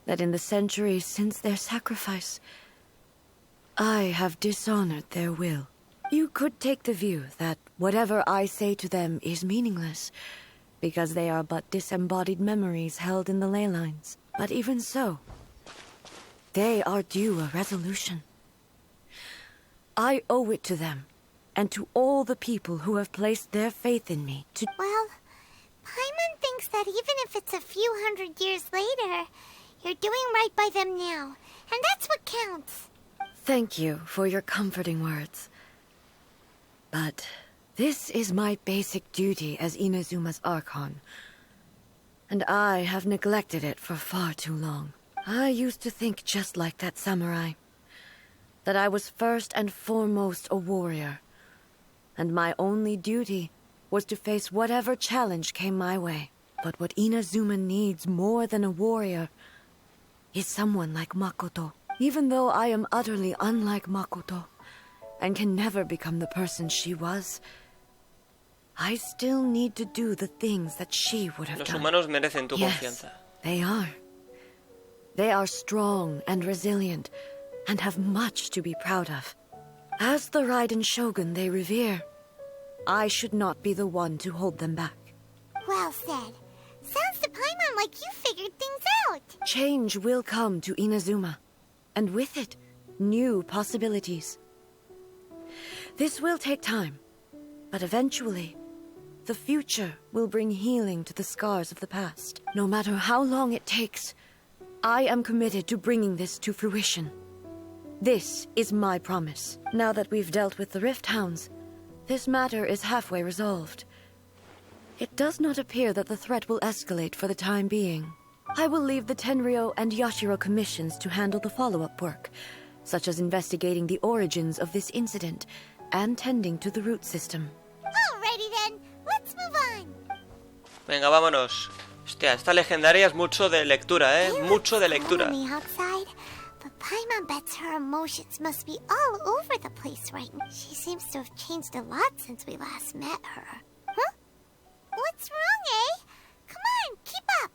D: that in the centuries since their sacrifice, I have dishonored their will. You could take the view that whatever I say to them is meaningless, because they are but disembodied memories held in the ley lines. But even so, they are due a resolution. I owe it to them, and to all the people who have placed their faith in me to...
C: Well, Paimon thinks that even if it's a few hundred years later, you're doing right by them now, and that's what counts.
D: Thank you for your comforting words. But this is my basic duty as Inazuma's Archon, and I have neglected it for far too long. I used to think just like that samurai, that I was first and foremost a warrior, and my only duty was to face whatever challenge came my way. But what Inazuma needs more than a warrior is someone like Makoto. Even though I am utterly unlike Makoto, and can never become the person she was, I still need to do the things that she would have
A: Los
D: done.
A: humanos merecen tu
D: Yes,
A: confianza.
D: they are. They are strong and resilient, and have much to be proud of. As the Raiden Shogun they revere, I should not be the one to hold them back.
C: Well said. Sounds to Paimon like you figured things out.
D: Change will come to Inazuma, and with it, new possibilities. This will take time, but eventually, the future will bring healing to the scars of the past. No matter how long it takes, I am committed to bringing this to fruition. This is my promise. Now that we've dealt with the Rift Hounds, this matter is halfway resolved. It does not appear that the threat will escalate for the time being. I will leave the Tenryo and Yashiro commissions to handle the follow-up work, such as investigating the origins of this incident and tending to the root system.
C: Alrighty then. move on.
A: Venga, vámonos. Hostia, esta legendaria es mucho de lectura, ¿eh? Mucho de lectura.
C: On the outside, but Paimon bets her emotions must be all over the place right now. She seems to have changed a lot since we last met her. Huh? What's wrong, eh? Come on, keep up.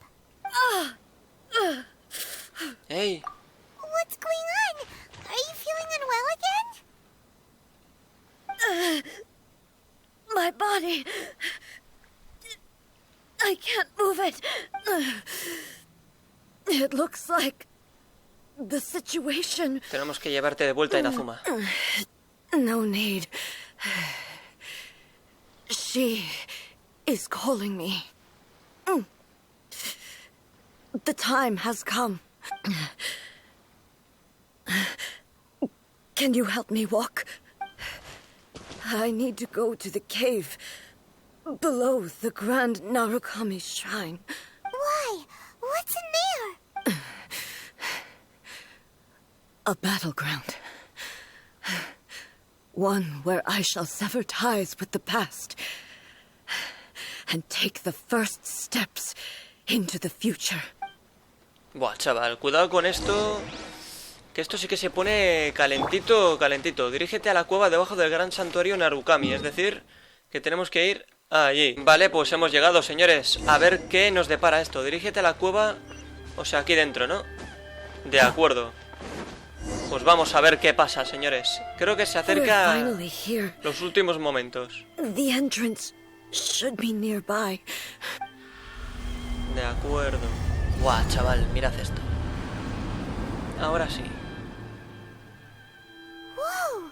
A: Hey.
C: What's going on? Are you feeling unwell again?
D: My body... I can't move it. It looks like the situation...
A: Tenemos que llevarte de vuelta, Inazuma.
D: No need. She is calling me. The time has come. Can you help me walk? I need to go to the cave below the Grand Narukami Shrine.
C: Why? What's in there?
D: A battleground. One where I shall sever ties with the past and take the first steps into the future.
A: Buah, chaval, cuidado con esto. Que esto sí que se pone calentito, calentito. Dirígete a la cueva debajo del gran santuario Narukami. Es decir, que tenemos que ir allí. Vale, pues hemos llegado, señores. A ver qué nos depara esto. Dirígete a la cueva... O sea, aquí dentro, ¿no? De acuerdo. Pues vamos a ver qué pasa, señores. Creo que se acerca los últimos momentos.
D: The entrance should be nearby.
A: De acuerdo. Buah, chaval, mirad esto. Ahora sí.
C: Whoa!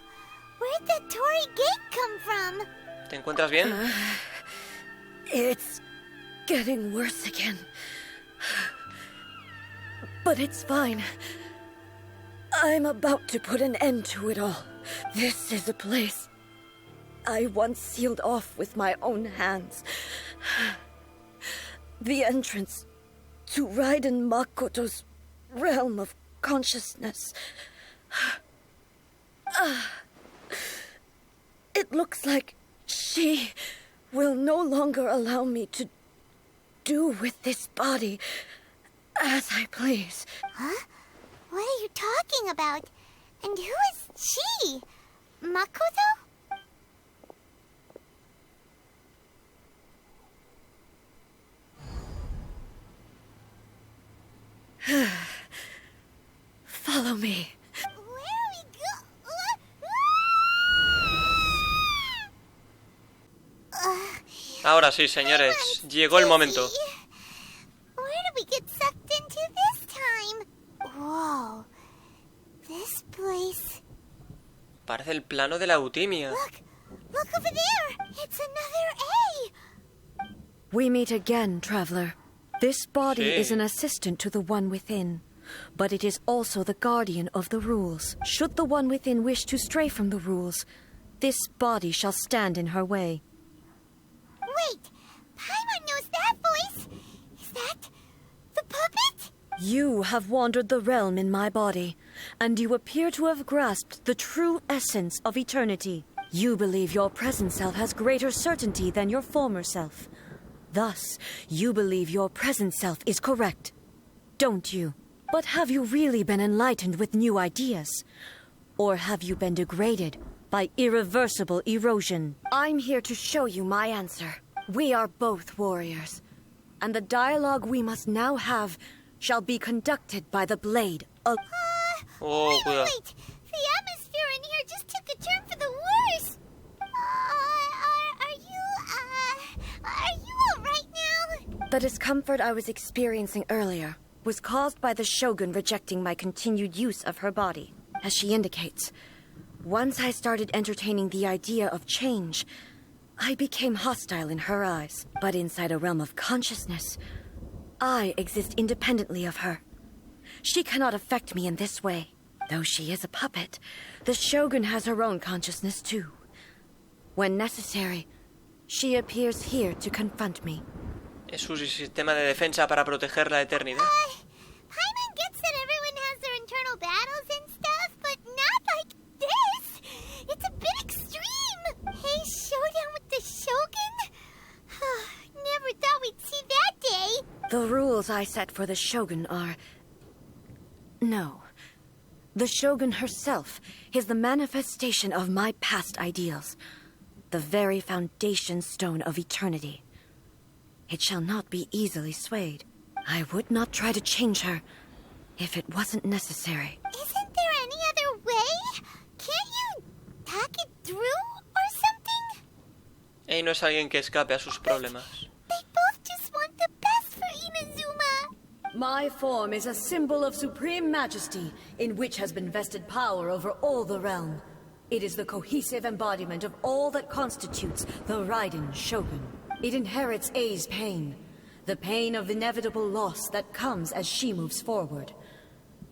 C: Where'd that Torii gate come from?
A: ¿Te encuentras bien?
D: It's getting worse again. But it's fine. I'm about to put an end to it all. This is a place I once sealed off with my own hands. The entrance to Raiden Makoto's realm of consciousness. It looks like she will no longer allow me to do with this body as I please.
C: Huh? What are you talking about? And who is she? Makoto?
D: Follow me.
C: Where are we
A: Ahora sí, señores. Llegó el momento.
C: Where did we get sucked into this time? Whoa. This place...
A: Parece el plano de la eutimia.
C: Look over there. It's another A.
D: We meet again, traveler. This body
A: Sí.
D: is an assistant to the one within, but it is also the guardian of the rules. Should the one within wish to stray from the rules, this body shall stand in her way.
C: Wait. Paimon knows that voice. Is that the puppet?
D: You have wandered the realm in my body, and you appear to have grasped the true essence of eternity. You believe your present self has greater certainty than your former self. Thus, you believe your present self is correct, don't you? But have you really been enlightened with new ideas? Or have you been degraded by irreversible erosion? I'm here to show you my answer. We are both warriors, and the dialogue we must now have shall be conducted by the blade of...
A: Oh, cuidado.
C: Wait. The atmosphere in here just took a turn for the worse. Are you all right now?
D: The discomfort I was experiencing earlier was caused by the Shogun rejecting my continued use of her body. As she indicates, once I started entertaining the idea of change, I became hostile in her eyes. But inside a realm of consciousness, I exist independently of her. She cannot affect me in this way. Though she is a puppet, the Shogun has her own consciousness too. When necessary, she appears here to confront me.
A: Es su sistema de defensa para proteger la eternidad.
C: Paimon gets that everyone has their internal battles and stuff, but not like this. It's a bit extreme. Hey, showdown with the Shogun?
D: The rules I set for the Shogun are... No. The Shogun herself is the manifestation of my past ideals. The very foundation stone of eternity. It shall not be easily swayed. I would not try to change her if it wasn't necessary.
C: Isn't there any other way? Can't you talk it through or something?
A: Ey, no es alguien que escape a sus problemas.
C: They both just want the best for Inazuma.
D: My form is a symbol of supreme majesty, in which has been vested power over all the realm. It is the cohesive embodiment of all that constitutes the Raiden Shogun. It inherits Ei's pain, the pain of inevitable loss that comes as she moves forward.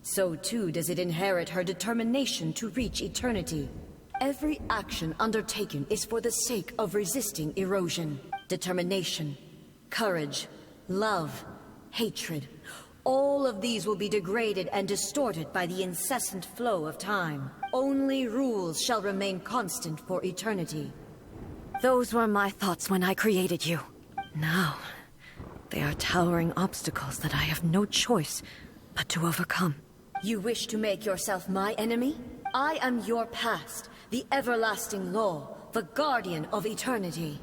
D: So too does it inherit her determination to reach eternity. Every action undertaken is for the sake of resisting erosion. Determination, courage, love, hatred. All of these will be degraded and distorted by the incessant flow of time. Only rules shall remain constant for eternity. Those were my thoughts when I created you. Now, they are towering obstacles that I have no choice but to overcome. You wish to make yourself my enemy? I am your past, the everlasting law, the guardian of eternity.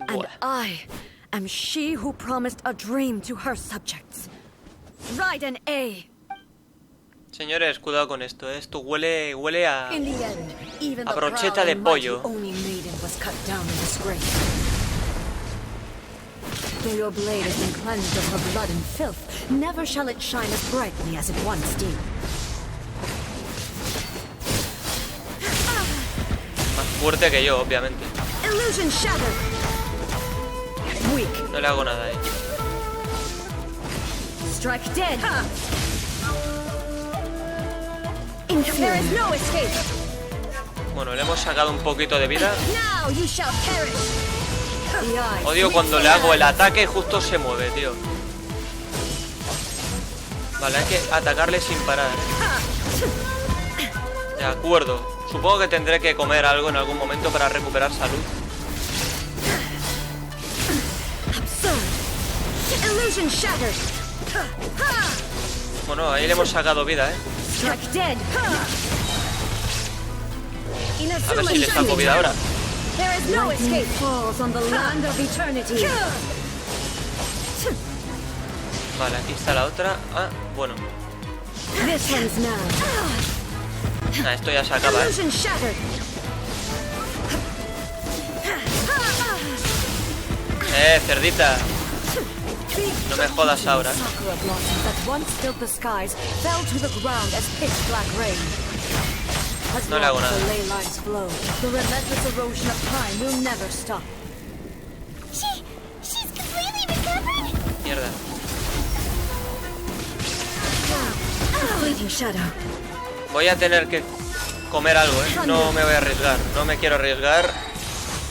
D: And I am she who promised a dream to her subjects. Raiden A.
A: Señores, cuidado con esto. Esto huele a...
D: In the end, even
A: a
D: the
A: brocheta
D: proud
A: de
D: and
A: pollo.
D: mighty Oni maiden was cut down in disgrace. Though your blade has been cleansed of her blood and filth, never shall it shine as brightly as it once did.
A: Más fuerte que yo, obviamente.
D: Illusion shattered. Weak.
A: No le hago nada,
D: Strike dead. There is no escape.
A: Bueno, le hemos sacado un poquito de vida.
D: Now you shall perish.
A: Odio cuando le hago el ataque y justo se mueve, tío. Vale, hay que atacarle sin parar. De acuerdo. Supongo que tendré que comer algo en algún momento para recuperar salud. Bueno, ahí le hemos sacado vida, A ver si le saco vida ahora. Vale, aquí está la otra. Ah, bueno. Esto ya se acaba, cerdita. No me jodas ahora. No le hago nada. Mierda. Voy a tener que comer algo, No me voy a arriesgar. No me quiero arriesgar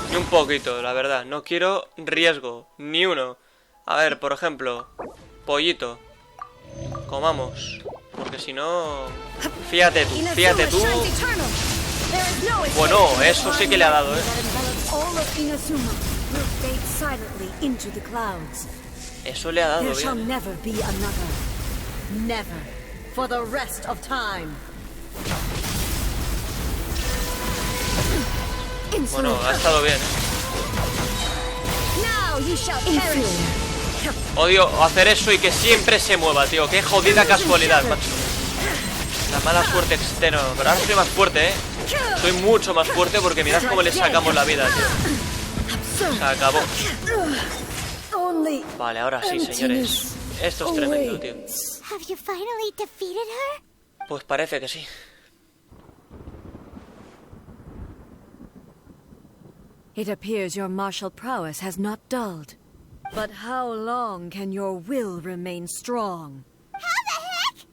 A: ni un poquito, la verdad. No quiero riesgo, ni uno. A ver, por ejemplo, pollito. Comamos. Porque si no... Fíjate tú. Bueno, eso sí que le ha dado, Eso le ha dado bien. Bueno, ha estado bien, Odio hacer eso y que siempre se mueva, tío. Qué jodida casualidad, macho. La mala suerte externa. Pero ahora soy más fuerte, Soy mucho más fuerte porque mirad cómo le sacamos la vida, tío. Se acabó. Vale, ahora sí, señores. Esto es tremendo, tío. Pues parece que sí.
D: It appears your martial prowess has not dulled. But how long can your will remain strong?
C: How the heck?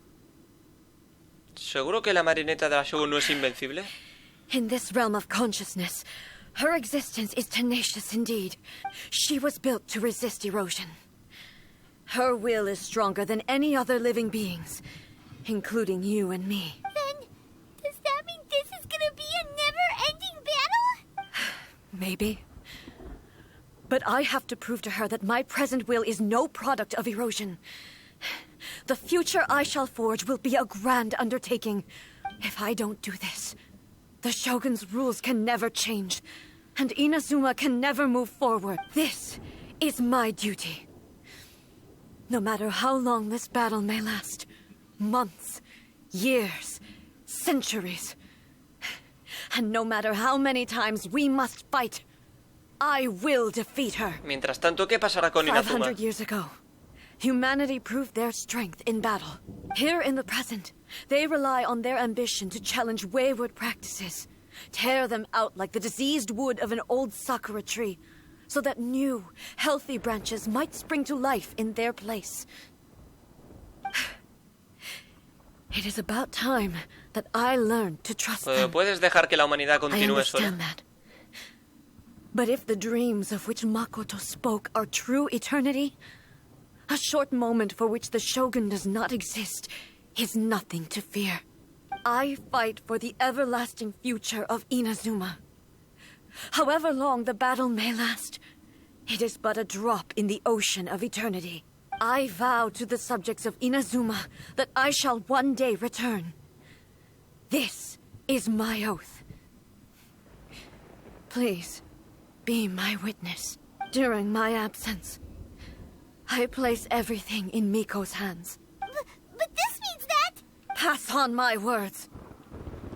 A: ¿Seguro que la marineta de la Shogun no es invencible?
D: In this realm of consciousness, her existence is tenacious indeed. She was built to resist erosion. Her will is stronger than any other living beings, including you and me.
C: Then, does that mean this is gonna be a never-ending battle?
D: Maybe. But I have to prove to her that my present will is no product of erosion. The future I shall forge will be a grand undertaking. If I don't do this, the Shogun's rules can never change, and Inazuma can never move forward. This is my duty. No matter how long this battle may last, months, years, centuries, and no matter how many times we must fight, I will defeat her.
A: Mientras tanto, ¿qué pasará con Inazuma?
D: 500 years ago, humanity proved their strength in battle. Here in the present, they rely on their ambition to challenge wayward practices, tear them out like the diseased wood of an old sakura tree, so that new, healthy branches might spring to life in their place. It is about time that I learned to trust them.
A: ¿Puedes dejar que la humanidad continúe sola?
D: I understand that. But if the dreams of which Makoto spoke are true eternity, a short moment for which the Shogun does not exist is nothing to fear. I fight for the everlasting future of Inazuma. However long the battle may last, it is but a drop in the ocean of eternity. I vow to the subjects of Inazuma that I shall one day return. This is my oath. Please, be my witness. During my absence, I place everything in Miko's hands.
C: But this means that...
D: Pass on my words.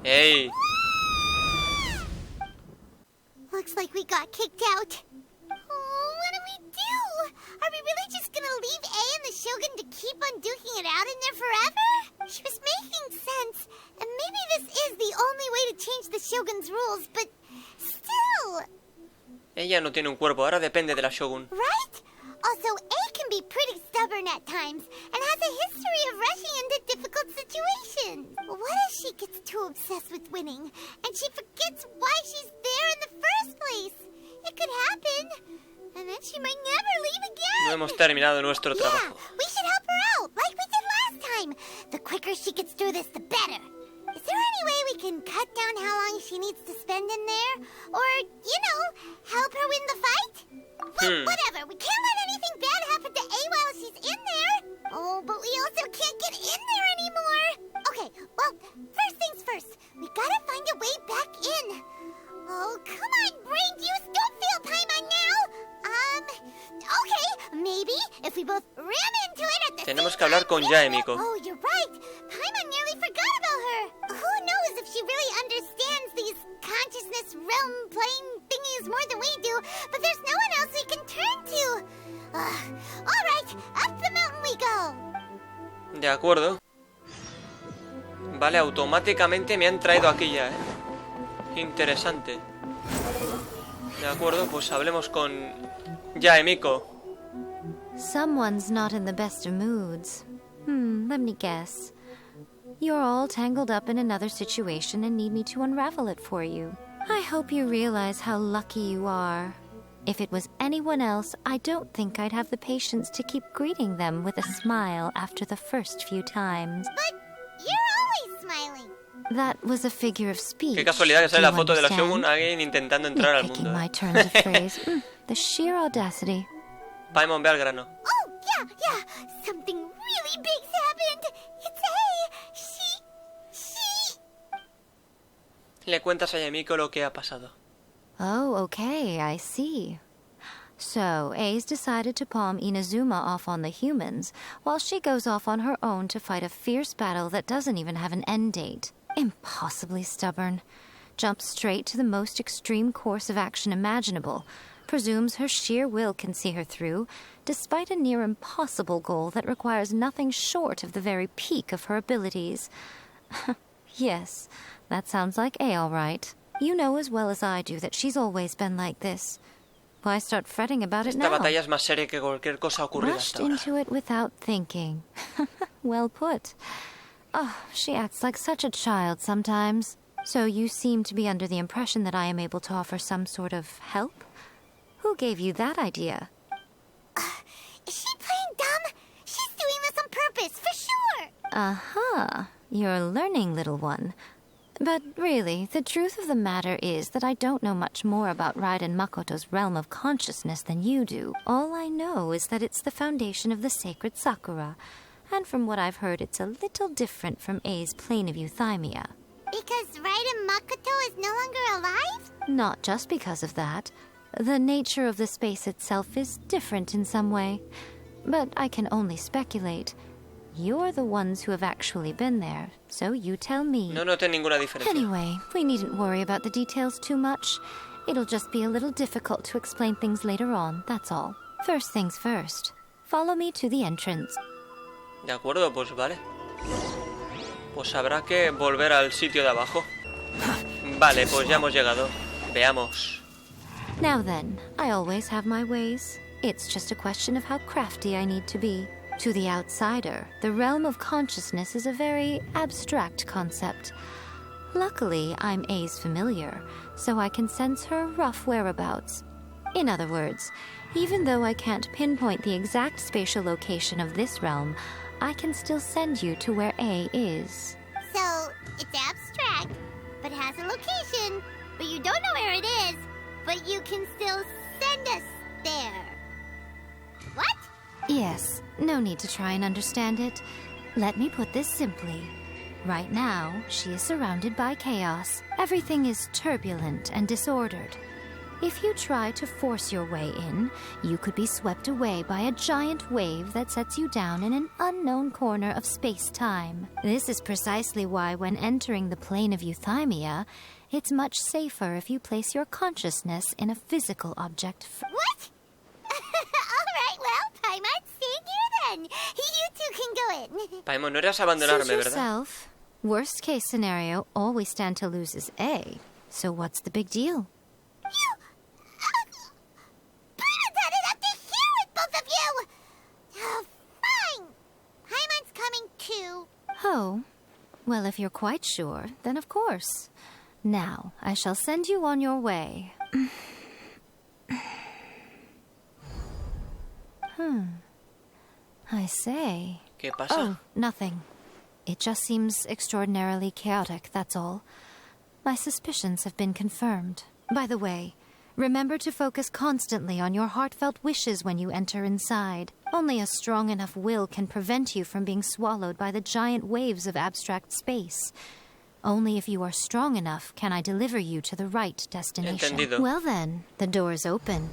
A: Hey.
C: Looks like we got kicked out. Oh, what do we do? Are we really just gonna leave A and the Shogun to keep on duking it out in there forever? She was making sense, and maybe this is the only way to change the Shogun's rules, but still...
A: Ella no tiene un cuerpo, ahora depende de la Shogun.
C: Right? Also, A can be pretty stubborn at times, and has a history of rushing into difficult situations. What if she gets too obsessed with winning, and she forgets why she's there in the first place? It could happen, and then she might never leave again.
A: No hemos terminado nuestro trabajo.
C: Yeah, we should help her out, like we did last time. The quicker she gets through this, the better. Is there any way we can cut down how long she needs to spend in there? Or, you know, help her win the fight? Well, whatever. We can't let anything bad happen to A while she's in there. Oh, but we also can't get in there anymore. Okay, well, first things first. We gotta find a way back in. Oh, come on, brain juice. Don't feel Paimon now. Okay, maybe if we both ram into it at the
A: Tenemos
C: same
A: que hablar
C: time,
A: con Yae, Miko.
C: Oh, you're right. Paimon nearly forgot about her. Who knows if she really understands these consciousness realm plane thingies more than we do, but there's no one else we can turn to. All right, up the mountain we go.
A: De acuerdo. Vale, automáticamente me han traído aquí ya, Interesante. De acuerdo, pues hablemos con Yae, Miko.
J: Someone's not in the best of moods. Let me guess. You're all tangled up in another situation and need me to unravel it for you. I hope you realize how lucky you are. If it was anyone else, I don't think I'd have the patience to keep greeting them with a smile after the first few times.
C: But you're always smiling.
J: That was a figure of speech.
A: Qué casualidad que sale la
J: Do you
A: foto de la
J: understand?
A: Shogun, alguien intentando entrar al
J: Picking
A: mundo.
J: my turns of phrase. The sheer audacity.
A: Paimon, ve al grano.
C: Oh, yeah. Something really big's happened. It's A. She...
A: Le cuentas a Yae, Miko lo que ha pasado.
J: Oh, okay, I see. So, A's decided to palm Inazuma off on the humans, while she goes off on her own to fight a fierce battle that doesn't even have an end date. Impossibly stubborn. Jumps straight to the most extreme course of action imaginable. Presumes her sheer will can see her through, despite a near impossible goal that requires nothing short of the very peak of her abilities. Yes, that sounds like A all right. You know as well as I do that she's always been like this. Why start fretting about it
A: Esta
J: now?
A: batalla es más seria que cualquier cosa ocurrida
J: Rushed
A: hasta ahora.
J: into it without thinking. Well put. Oh, she acts like such a child sometimes. So you seem to be under the impression that I am able to offer some sort of help? Who gave you that idea?
C: Is she playing dumb? She's doing this on purpose, for sure.
J: Uh-huh. You're learning, little one. But really, the truth of the matter is that I don't know much more about Raiden Makoto's realm of consciousness than you do. All I know is that it's the foundation of the sacred Sakura, and from what I've heard, it's a little different from A's plane of euthymia.
C: Because Raiden Makoto is no longer alive?
J: Not just because of that. The nature of the space itself is different in some way. But I can only speculate. You're the ones who have actually been there, so you tell me.
A: No noté ninguna diferencia.
J: Anyway, we needn't worry about the details too much. It'll just be a little difficult to explain things later on, that's all. First things first. Follow me to the entrance.
A: De acuerdo, pues vale. Pues habrá que volver al sitio de abajo. Vale, pues ya hemos llegado. Veamos.
J: Now then, I always have my ways. It's just a question of how crafty I need to be. To the outsider, the realm of consciousness is a very abstract concept. Luckily, I'm A's familiar, so I can sense her rough whereabouts. In other words, even though I can't pinpoint the exact spatial location of this realm, I can still send you to where A is.
C: So, it's abstract, but has a location, but you don't know where it is, but you can still send us there. What?
J: Yes, no need to try and understand it. Let me put this simply. Right now, she is surrounded by chaos. Everything is turbulent and disordered. If you try to force your way in, you could be swept away by a giant wave that sets you down in an unknown corner of space-time. This is precisely why when entering the plane of euthymia, it's much safer if you place your consciousness in a physical object
C: What? Alright, well, Paimon, stay here then. You two can go in.
A: Paimon, no eras abandonarme,
J: Suit
A: ¿verdad?
J: yourself. Worst case scenario, all we stand to lose is A. So what's the big deal?
C: You... Paimon's had it up to here with both of you! Oh, fine. Paimon's coming too.
J: Oh. Well, if you're quite sure, then of course. Now, I shall send you on your way. I say.
A: ¿Qué pasa?
J: Oh, nothing. It just seems extraordinarily chaotic, that's all. My suspicions have been confirmed. By the way, remember to focus constantly on your heartfelt wishes when you enter inside. Only a strong enough will can prevent you from being swallowed by the giant waves of abstract space. Only if you are strong enough can I deliver you to the right destination.
A: Entendido.
J: Well then, the door is open.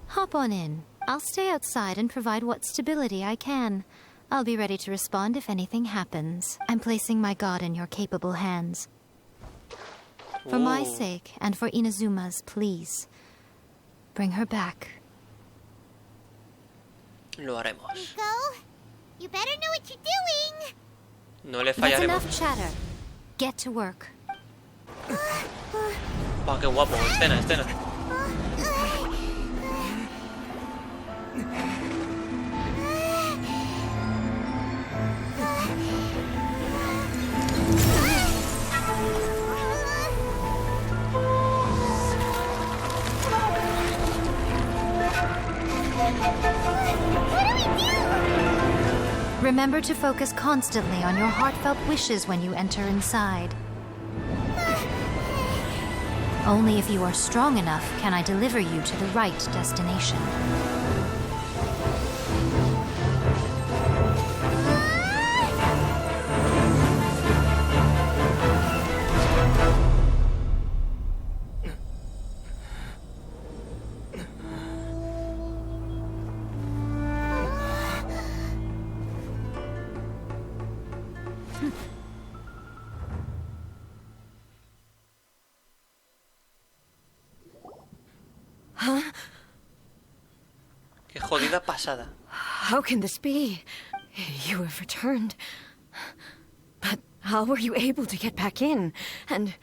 J: Hop on in. I'll stay outside and provide what stability I can. I'll be ready to respond if anything happens. I'm placing my god in your capable hands. For my sake, and for Inazuma's, please. Bring her back.
A: Lo haremos.
C: Nico, you better know what you're doing.
A: No le
J: That's
A: fallaremos.
J: enough chatter. Get to work.
A: Wow, qué guapo. Escena, escena.
J: Remember to focus constantly on your heartfelt wishes when you enter inside. Only if you are strong enough can I deliver you to the right destination.
A: Qué jodida pasada.
D: How can this be? You have returned. But how were you able to get back in? And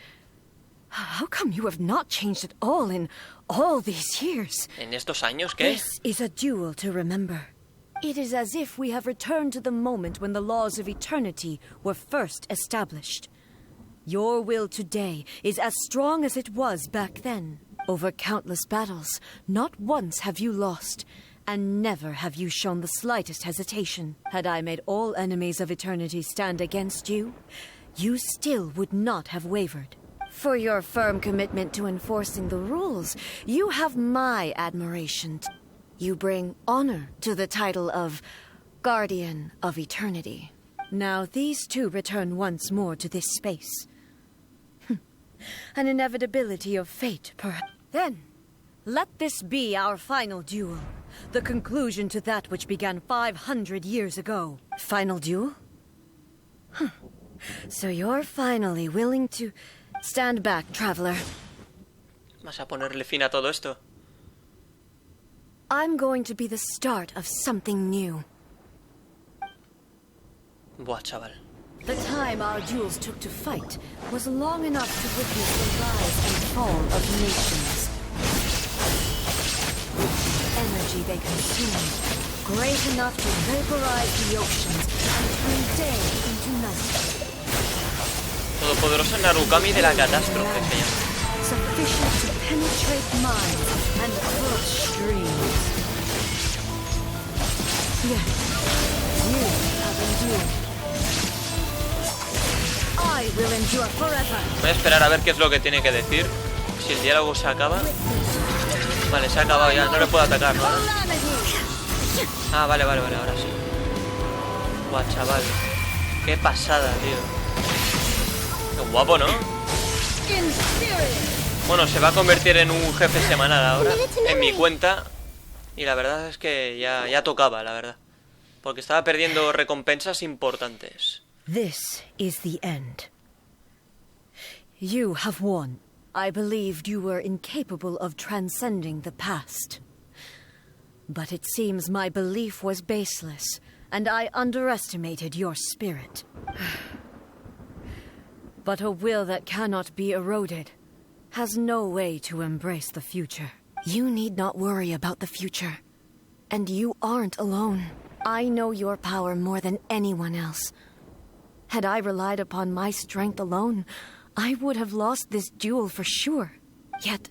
D: how come you have not changed at all in all these years?
A: ¿En estos años qué?
D: This is a duel to remember. It is as if we have returned to the moment when the laws of eternity were first established. Your will today is as strong as it was back then. Over countless battles, not once have you lost, and never have you shown the slightest hesitation. Had I made all enemies of eternity stand against you, you still would not have wavered. For your firm commitment to enforcing the rules, you have my admiration. You bring honor to the title of Guardian of Eternity. Now these two return once more to this space. An inevitability of fate, perhaps. Then, let this be our final duel. The conclusion to that which began 500 years ago. Final duel? So you're finally willing to stand back, traveler.
A: Vas a ponerle fin a todo esto.
D: I'm going to be the start of something new.
A: Buah, chaval.
D: The time our duels took to fight was long enough to witness the rise and fall of nations. The energy they consumed, great enough to vaporize the oceans and turn day into night.
A: Todopoderoso Narukami de la catástrofe se llama.
D: Sufficient to penetrate minds and crush streams. Yes, you have endured. I will endure forever.
A: Voy a esperar a ver qué es lo que tiene que decir. Si el diálogo se acaba. Vale, se ha acabado ya. No le puedo atacar, ¿no? Ah, vale, ahora sí. Buah, chaval. Qué pasada, tío. Qué guapo, ¿no? Bueno, se va a convertir en un jefe semanal ahora. En mi cuenta. Y la verdad es que ya tocaba, la verdad. Porque estaba perdiendo recompensas importantes.
D: This is the end. You have won. I believed you were incapable of transcending the past. But it seems my belief was baseless, and I underestimated your spirit. But a will that cannot be eroded has no way to embrace the future. You need not worry about the future. And you aren't alone. I know your power more than anyone else. Had I relied upon my strength alone, I would have lost this duel for sure. Yet,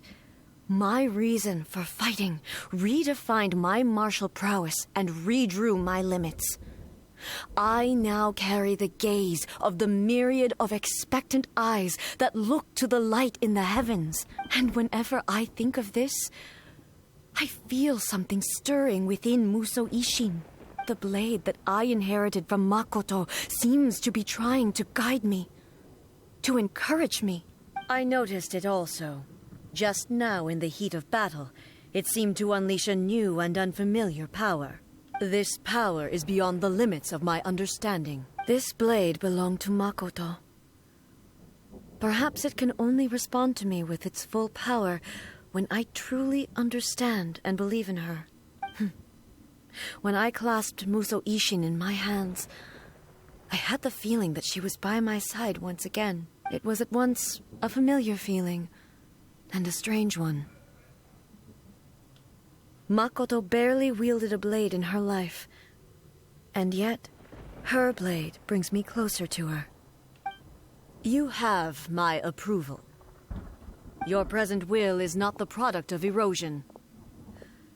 D: my reason for fighting redefined my martial prowess and redrew my limits. I now carry the gaze of the myriad of expectant eyes that look to the light in the heavens. And whenever I think of this, I feel something stirring within Musou Ishin. The blade that I inherited from Makoto seems to be trying to guide me, to encourage me. I noticed it also. Just now in the heat of battle, it seemed to unleash a new and unfamiliar power. This power is beyond the limits of my understanding. This blade belonged to Makoto. Perhaps it can only respond to me with its full power when I truly understand and believe in her. When I clasped Musou Ishin in my hands, I had the feeling that she was by my side once again. It was at once a familiar feeling and a strange one. Makoto barely wielded a blade in her life, and yet her blade brings me closer to her. You have my approval. Your present will is not the product of erosion.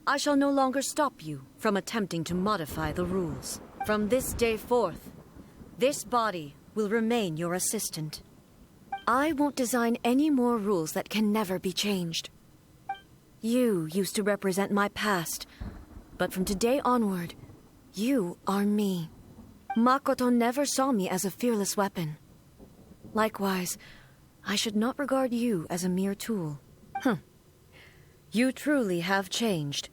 D: I shall no longer stop you from attempting to modify the rules. From this day forth, this body will remain your assistant. I won't design any more rules that can never be changed. You used to represent my past, but from today onward, you are me. Makoto never saw me as a fearless weapon. Likewise, I should not regard you as a mere tool. You truly have changed.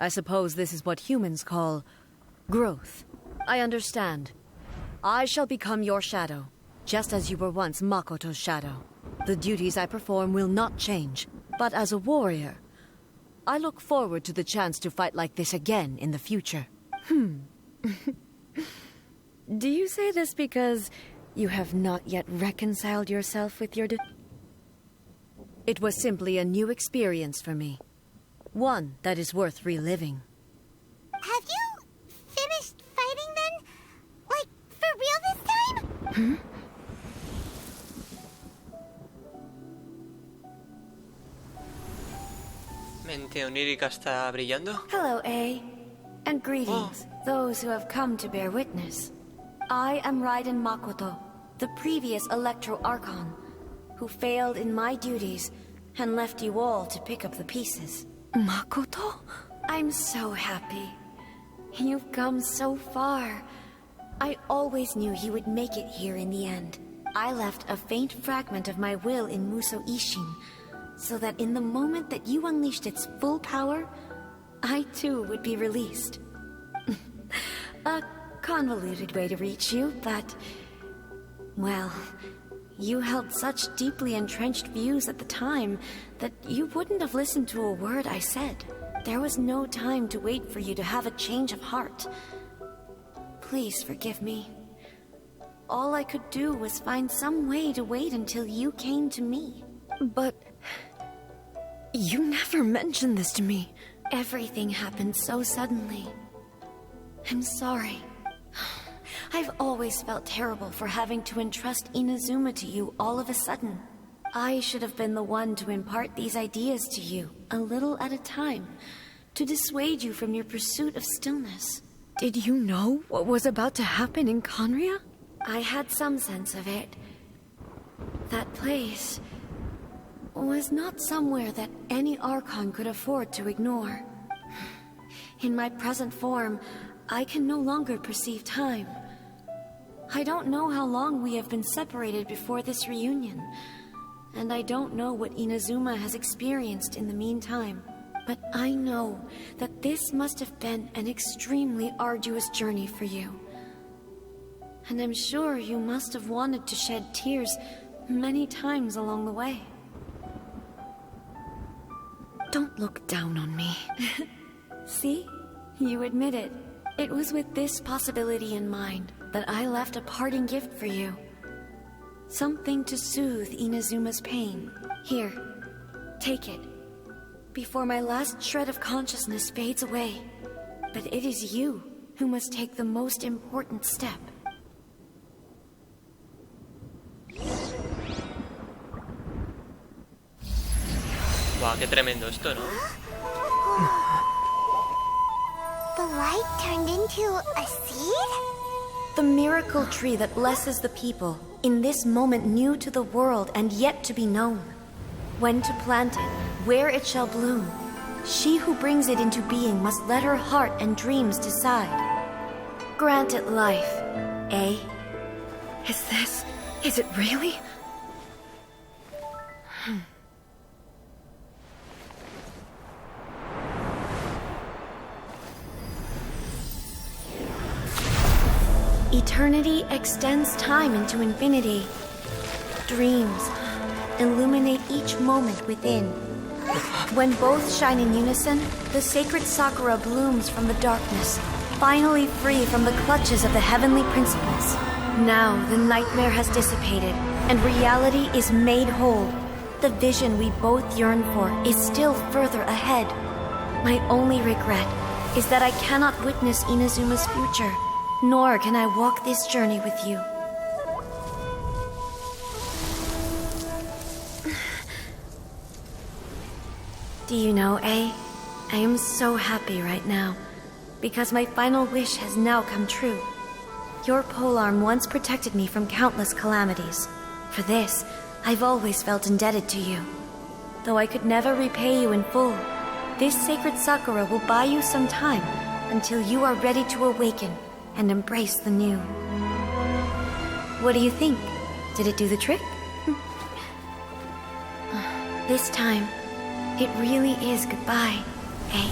D: I suppose this is what humans call growth. I understand. I shall become your shadow, just as you were once Makoto's shadow. The duties I perform will not change, but as a warrior, I look forward to the chance to fight like this again in the future. Do you say this because you have not yet reconciled yourself with your It was simply a new experience for me. One that is worth reliving.
C: Have you finished fighting then? Like, for real this time?
A: Mente onírica está brillando.
D: Hello, A. And greetings, those who have come to bear witness. I am Raiden Makoto, the previous Electro Archon, who failed in my duties and left you all to pick up the pieces. Makoto? I'm so happy. You've come so far. I always knew you would make it here in the end. I left a faint fragment of my will in Muso Ishin, so that in the moment that you unleashed its full power, I too would be released. A convoluted way to reach you, but... well, you held such deeply entrenched views at the time that you wouldn't have listened to a word I said. There was no time to wait for you to have a change of heart. Please forgive me. All I could do was find some way to wait until you came to me. But... you never mentioned this to me. Everything happened so suddenly. I'm sorry. I've always felt terrible for having to entrust Inazuma to you all of a sudden. I should have been the one to impart these ideas to you, a little at a time, to dissuade you from your pursuit of stillness.
K: Did you know what was about to happen in Conria?
D: I had some sense of it. That place was not somewhere that any Archon could afford to ignore. In my present form, I can no longer perceive time. I don't know how long we have been separated before this reunion, and I don't know what Inazuma has experienced in the meantime. But I know that this must have been an extremely arduous journey for you. And I'm sure you must have wanted to shed tears many times along the way.
K: Don't look down on me.
D: See? You admit it. It was with this possibility in mind that I left a parting gift for you. Something to soothe Inazuma's pain. Here, take it. Before my last shred of consciousness fades away. But it is you who must take the most important step.
A: Wow, qué tremendo esto, ¿no?
C: The light turned into a seed?
D: The miracle tree that blesses the people, in this moment new to the world and yet to be known. When to plant it, where it shall bloom. She who brings it into being must let her heart and dreams decide. Grant it life, eh?
K: Is it really?
D: Eternity extends time into infinity. Dreams illuminate each moment within. When both shine in unison, the sacred Sakura blooms from the darkness, finally free from the clutches of the heavenly principles. Now the nightmare has dissipated, and reality is made whole. The vision we both yearn for is still further ahead. My only regret is that I cannot witness Inazuma's future, nor can I walk this journey with you. Do you know, I am so happy right now, because my final wish has now come true. Your polearm once protected me from countless calamities. For this, I've always felt indebted to you. Though I could never repay you in full, this sacred Sakura will buy you some time until you are ready to awaken and embrace the new. What do you think? Did it do the trick? This time, it really is goodbye, eh?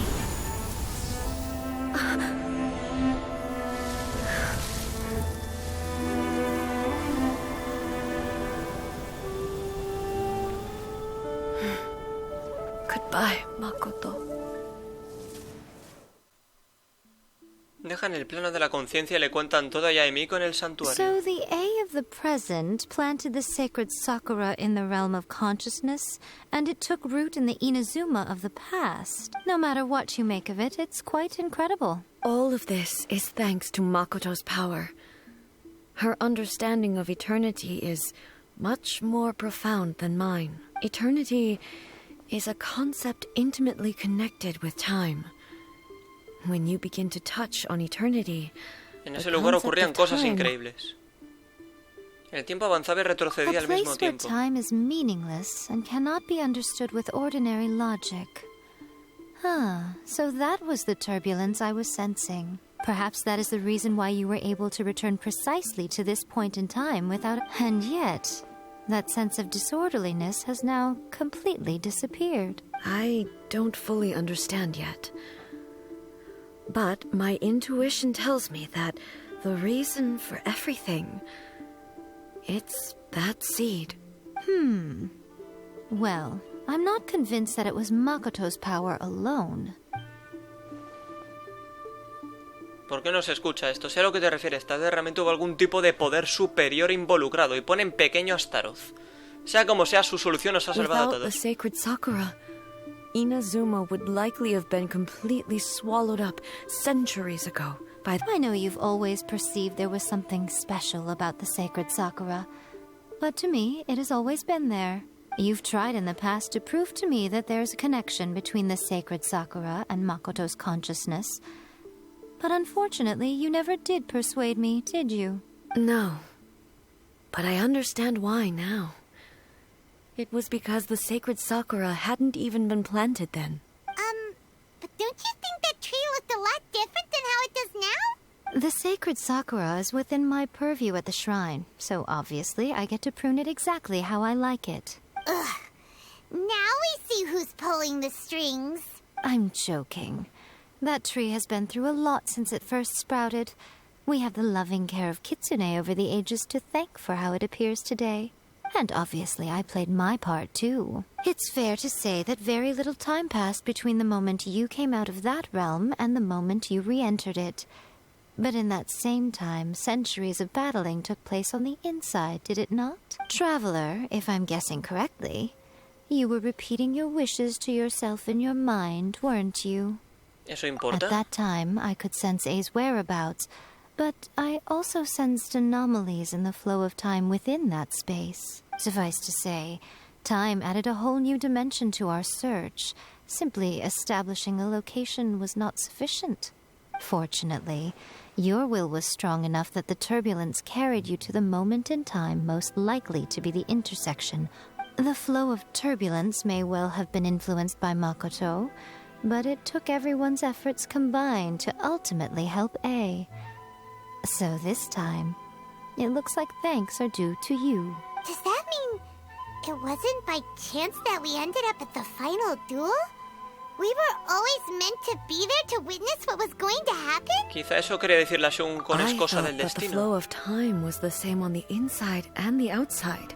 K: Goodbye, Makoto.
A: Dejan el plano de la conciencia y le cuentan todo a Yaemiko en el santuario.
J: So the A of the present planted the sacred Sakura in the realm of consciousness, and it took root in the Inazuma of the past. No matter what you make of it, it's quite incredible.
K: All of this is thanks to Makoto's power. Her understanding of eternity is much more profound than mine. Eternity is a concept intimately connected with time. When you begin to touch on eternity,
A: En ese lugar ocurrían cosas increíbles. El tiempo avanzaba y retrocedía
J: A
A: al mismo
J: place where
A: tiempo.
J: time is meaningless and cannot be understood with ordinary logic. So that was the turbulence I was sensing. Perhaps that is the reason why you were able to return precisely to this point in time without... And yet, that sense of disorderliness has now completely disappeared.
K: I don't fully understand yet. But my intuition tells me that the reason for everything... it's that seed.
J: Well, I'm not convinced that it was Makoto's power alone.
A: ¿Por qué no se escucha esto? Sé a lo que te refieres. Tal vez realmente hubo algún tipo de poder superior involucrado. Y ponen pequeño Astaroth. Sea como sea, su solución nos ha salvado a
K: Without the
A: todos.
K: sacred Sakura, Inazuma would likely have been completely swallowed up centuries ago by the...
J: I know you've always perceived there was something special about the sacred Sakura, but to me, it has always been there. You've tried in the past to prove to me that there's a connection between the sacred Sakura and Makoto's consciousness, but unfortunately, you never did persuade me, did you?
K: No. But I understand why now. It was because the sacred Sakura hadn't even been planted then.
C: But don't you think that tree looked a lot different than how it does now?
J: The sacred Sakura is within my purview at the shrine, so obviously I get to prune it exactly how I like it.
C: Ugh. Now we see who's pulling the strings.
J: I'm joking. That tree has been through a lot since it first sprouted. We have the loving care of Kitsune over the ages to thank for how it appears today. And obviously I played my part too. It's fair to say that very little time passed between the moment you came out of that realm and the moment you re-entered it. But in that same time, centuries of battling took place on the inside, did it not? Traveler, if I'm guessing correctly, you were repeating your wishes to yourself in your mind, weren't you?
A: ¿Eso importa?
J: At that time, I could sense A's whereabouts, but I also sensed anomalies in the flow of time within that space. Suffice to say, time added a whole new dimension to our search. Simply establishing a location was not sufficient. Fortunately, your will was strong enough that the turbulence carried you to the moment in time most likely to be the intersection. The flow of turbulence may well have been influenced by Makoto, but it took everyone's efforts combined to ultimately help A. So this time, it looks like thanks are due to you.
C: Does that mean it wasn't by chance that we ended up at the final duel? We were always meant to be there to witness what was going to happen?
A: Quizá eso quería decir la Shogun con es cosa del
K: I thought that the
A: destino.
K: flow of time was the same on the inside and the outside.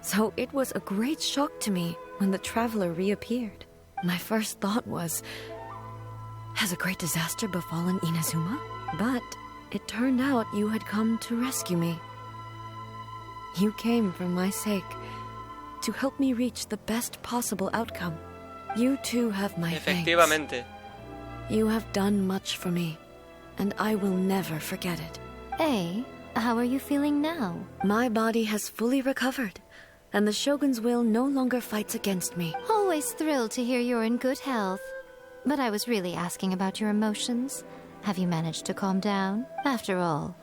K: So it was a great shock to me when the traveler reappeared. My first thought was, has a great disaster befallen Inazuma? But it turned out you had come to rescue me. You came for my sake, to help me reach the best possible outcome. You too have my thanks.
A: Efectivamente.
K: You have done much for me, and I will never forget it.
J: A, how are you feeling now?
K: My body has fully recovered, and the Shogun's will no longer fights against me.
J: Always thrilled to hear you're in good health. But I was really asking about your emotions. Have you managed to calm down? After all,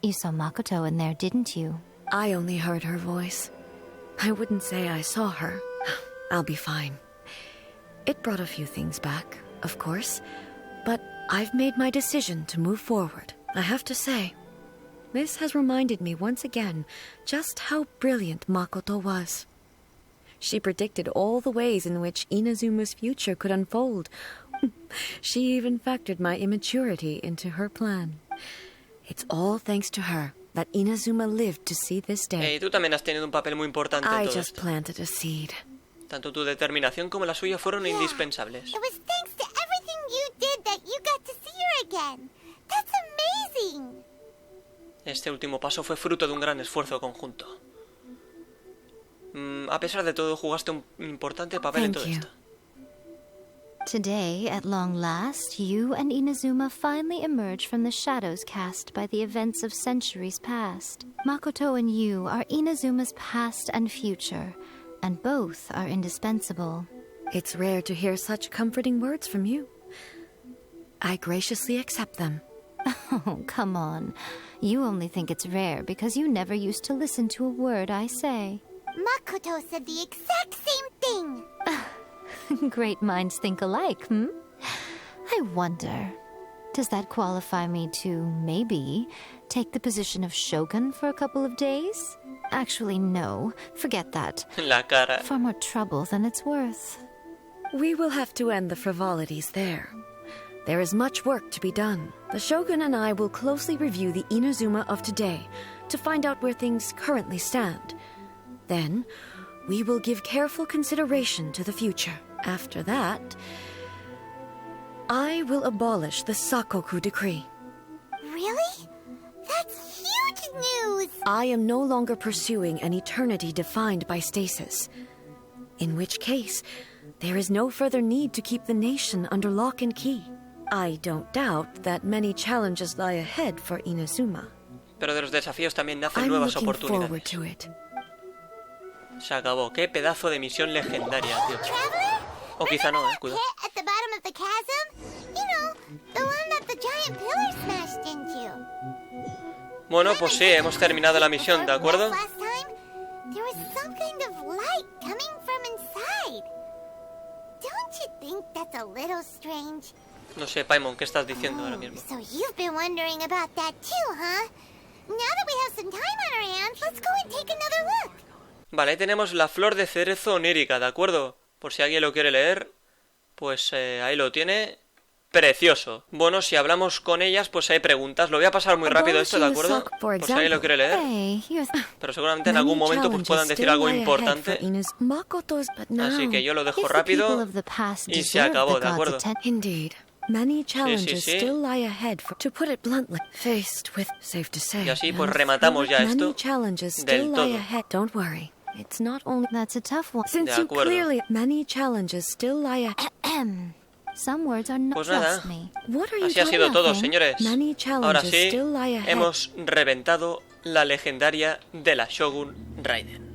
J: you saw Makoto in there, didn't you?
K: I only heard her voice. I wouldn't say I saw her. I'll be fine. It brought a few things back, of course, but I've made my decision to move forward. I have to say, this has reminded me once again just how brilliant Makoto was. She predicted all the ways in which Inazuma's future could unfold. She even factored my immaturity into her plan. It's all thanks to her that Inazuma lived to see this day.
A: Tú también has tenido un papel muy importante en
K: I
A: todo
K: just
A: esto.
K: planted a seed.
A: Tanto tu determinación como la suya fueron
C: Yeah.
A: indispensables.
C: It was thanks to everything you did that you got to see her again. That's amazing.
A: Este último paso fue fruto de un gran esfuerzo conjunto. A pesar de todo, jugaste un importante papel en
K: Thank
A: todo
K: you.
A: esto.
J: Today, at long last, you and Inazuma finally emerge from the shadows cast by the events of centuries past. Makoto and you are Inazuma's past and future, and both are indispensable.
K: It's rare to hear such comforting words from you. I graciously accept them.
J: Oh, come on. You only think it's rare because you never used to listen to a word I say.
C: Makoto said the exact same thing.
J: Great minds think alike, hmm? I wonder, does that qualify me to, maybe, take the position of Shogun for a couple of days? Actually, no. Forget that.
A: La cara.
J: Far more trouble than it's worth.
K: We will have to end the frivolities there. There is much work to be done. The Shogun and I will closely review the Inazuma of today to find out where things currently stand. Then, we will give careful consideration to the future. After that, I will abolish the Sakoku decree.
C: Really? That's huge news!
K: I am no longer pursuing an eternity defined by stasis. In which case, there is no further need to keep the nation under lock and key. I don't doubt that many challenges lie ahead for Inazuma.
A: Pero de los desafíos también nacen
K: I'm
A: nuevas
K: looking forward
A: oportunidades.
K: to it.
A: Se acabó. Qué pedazo de misión legendaria, tío.
C: Traveler?
A: O quizá no, cuidado.
C: Pit at the bottom of the chasm? You know, the one that the giant pillar smashed into.
A: Bueno, pues sí, hemos terminado la misión, ¿de acuerdo?
C: Last time, there was some kind of light coming from inside. Don't you think that's a little strange?
A: No sé, Paimon, ¿qué estás diciendo ahora mismo?
C: So you've been wondering about that too, huh? Now that we have some time on our hands, let's go and take another look.
A: Vale, ahí tenemos la flor de cerezo onírica, ¿de acuerdo? Por si alguien lo quiere leer, pues ahí lo tiene. Precioso. Bueno, si hablamos con ellas, pues hay preguntas. Lo voy a pasar muy rápido esto, ¿de acuerdo? Por si alguien lo quiere leer. Pero seguramente en algún momento pues puedan decir algo importante. Así que yo lo dejo rápido y se acabó, ¿de acuerdo?
K: Many challenges
A: sí.
K: still lie ahead for, to put it bluntly, faced with, safe to say.
A: Y así pues rematamos ya esto
K: Many challenges
A: del
K: still
A: todo.
K: lie ahead. Don't worry. It's not only
J: That's a tough one.
K: since
A: De
K: you
A: acuerdo.
K: clearly many challenges still lie ahead.
J: Some words are not
A: Pues nada,
J: trust me.
K: What are you
A: así ha sido todo, señores.
K: Many
A: Ahora
K: challenges
A: sí,
K: still lie ahead.
A: hemos reventado la legendaria de la Shogun Raiden.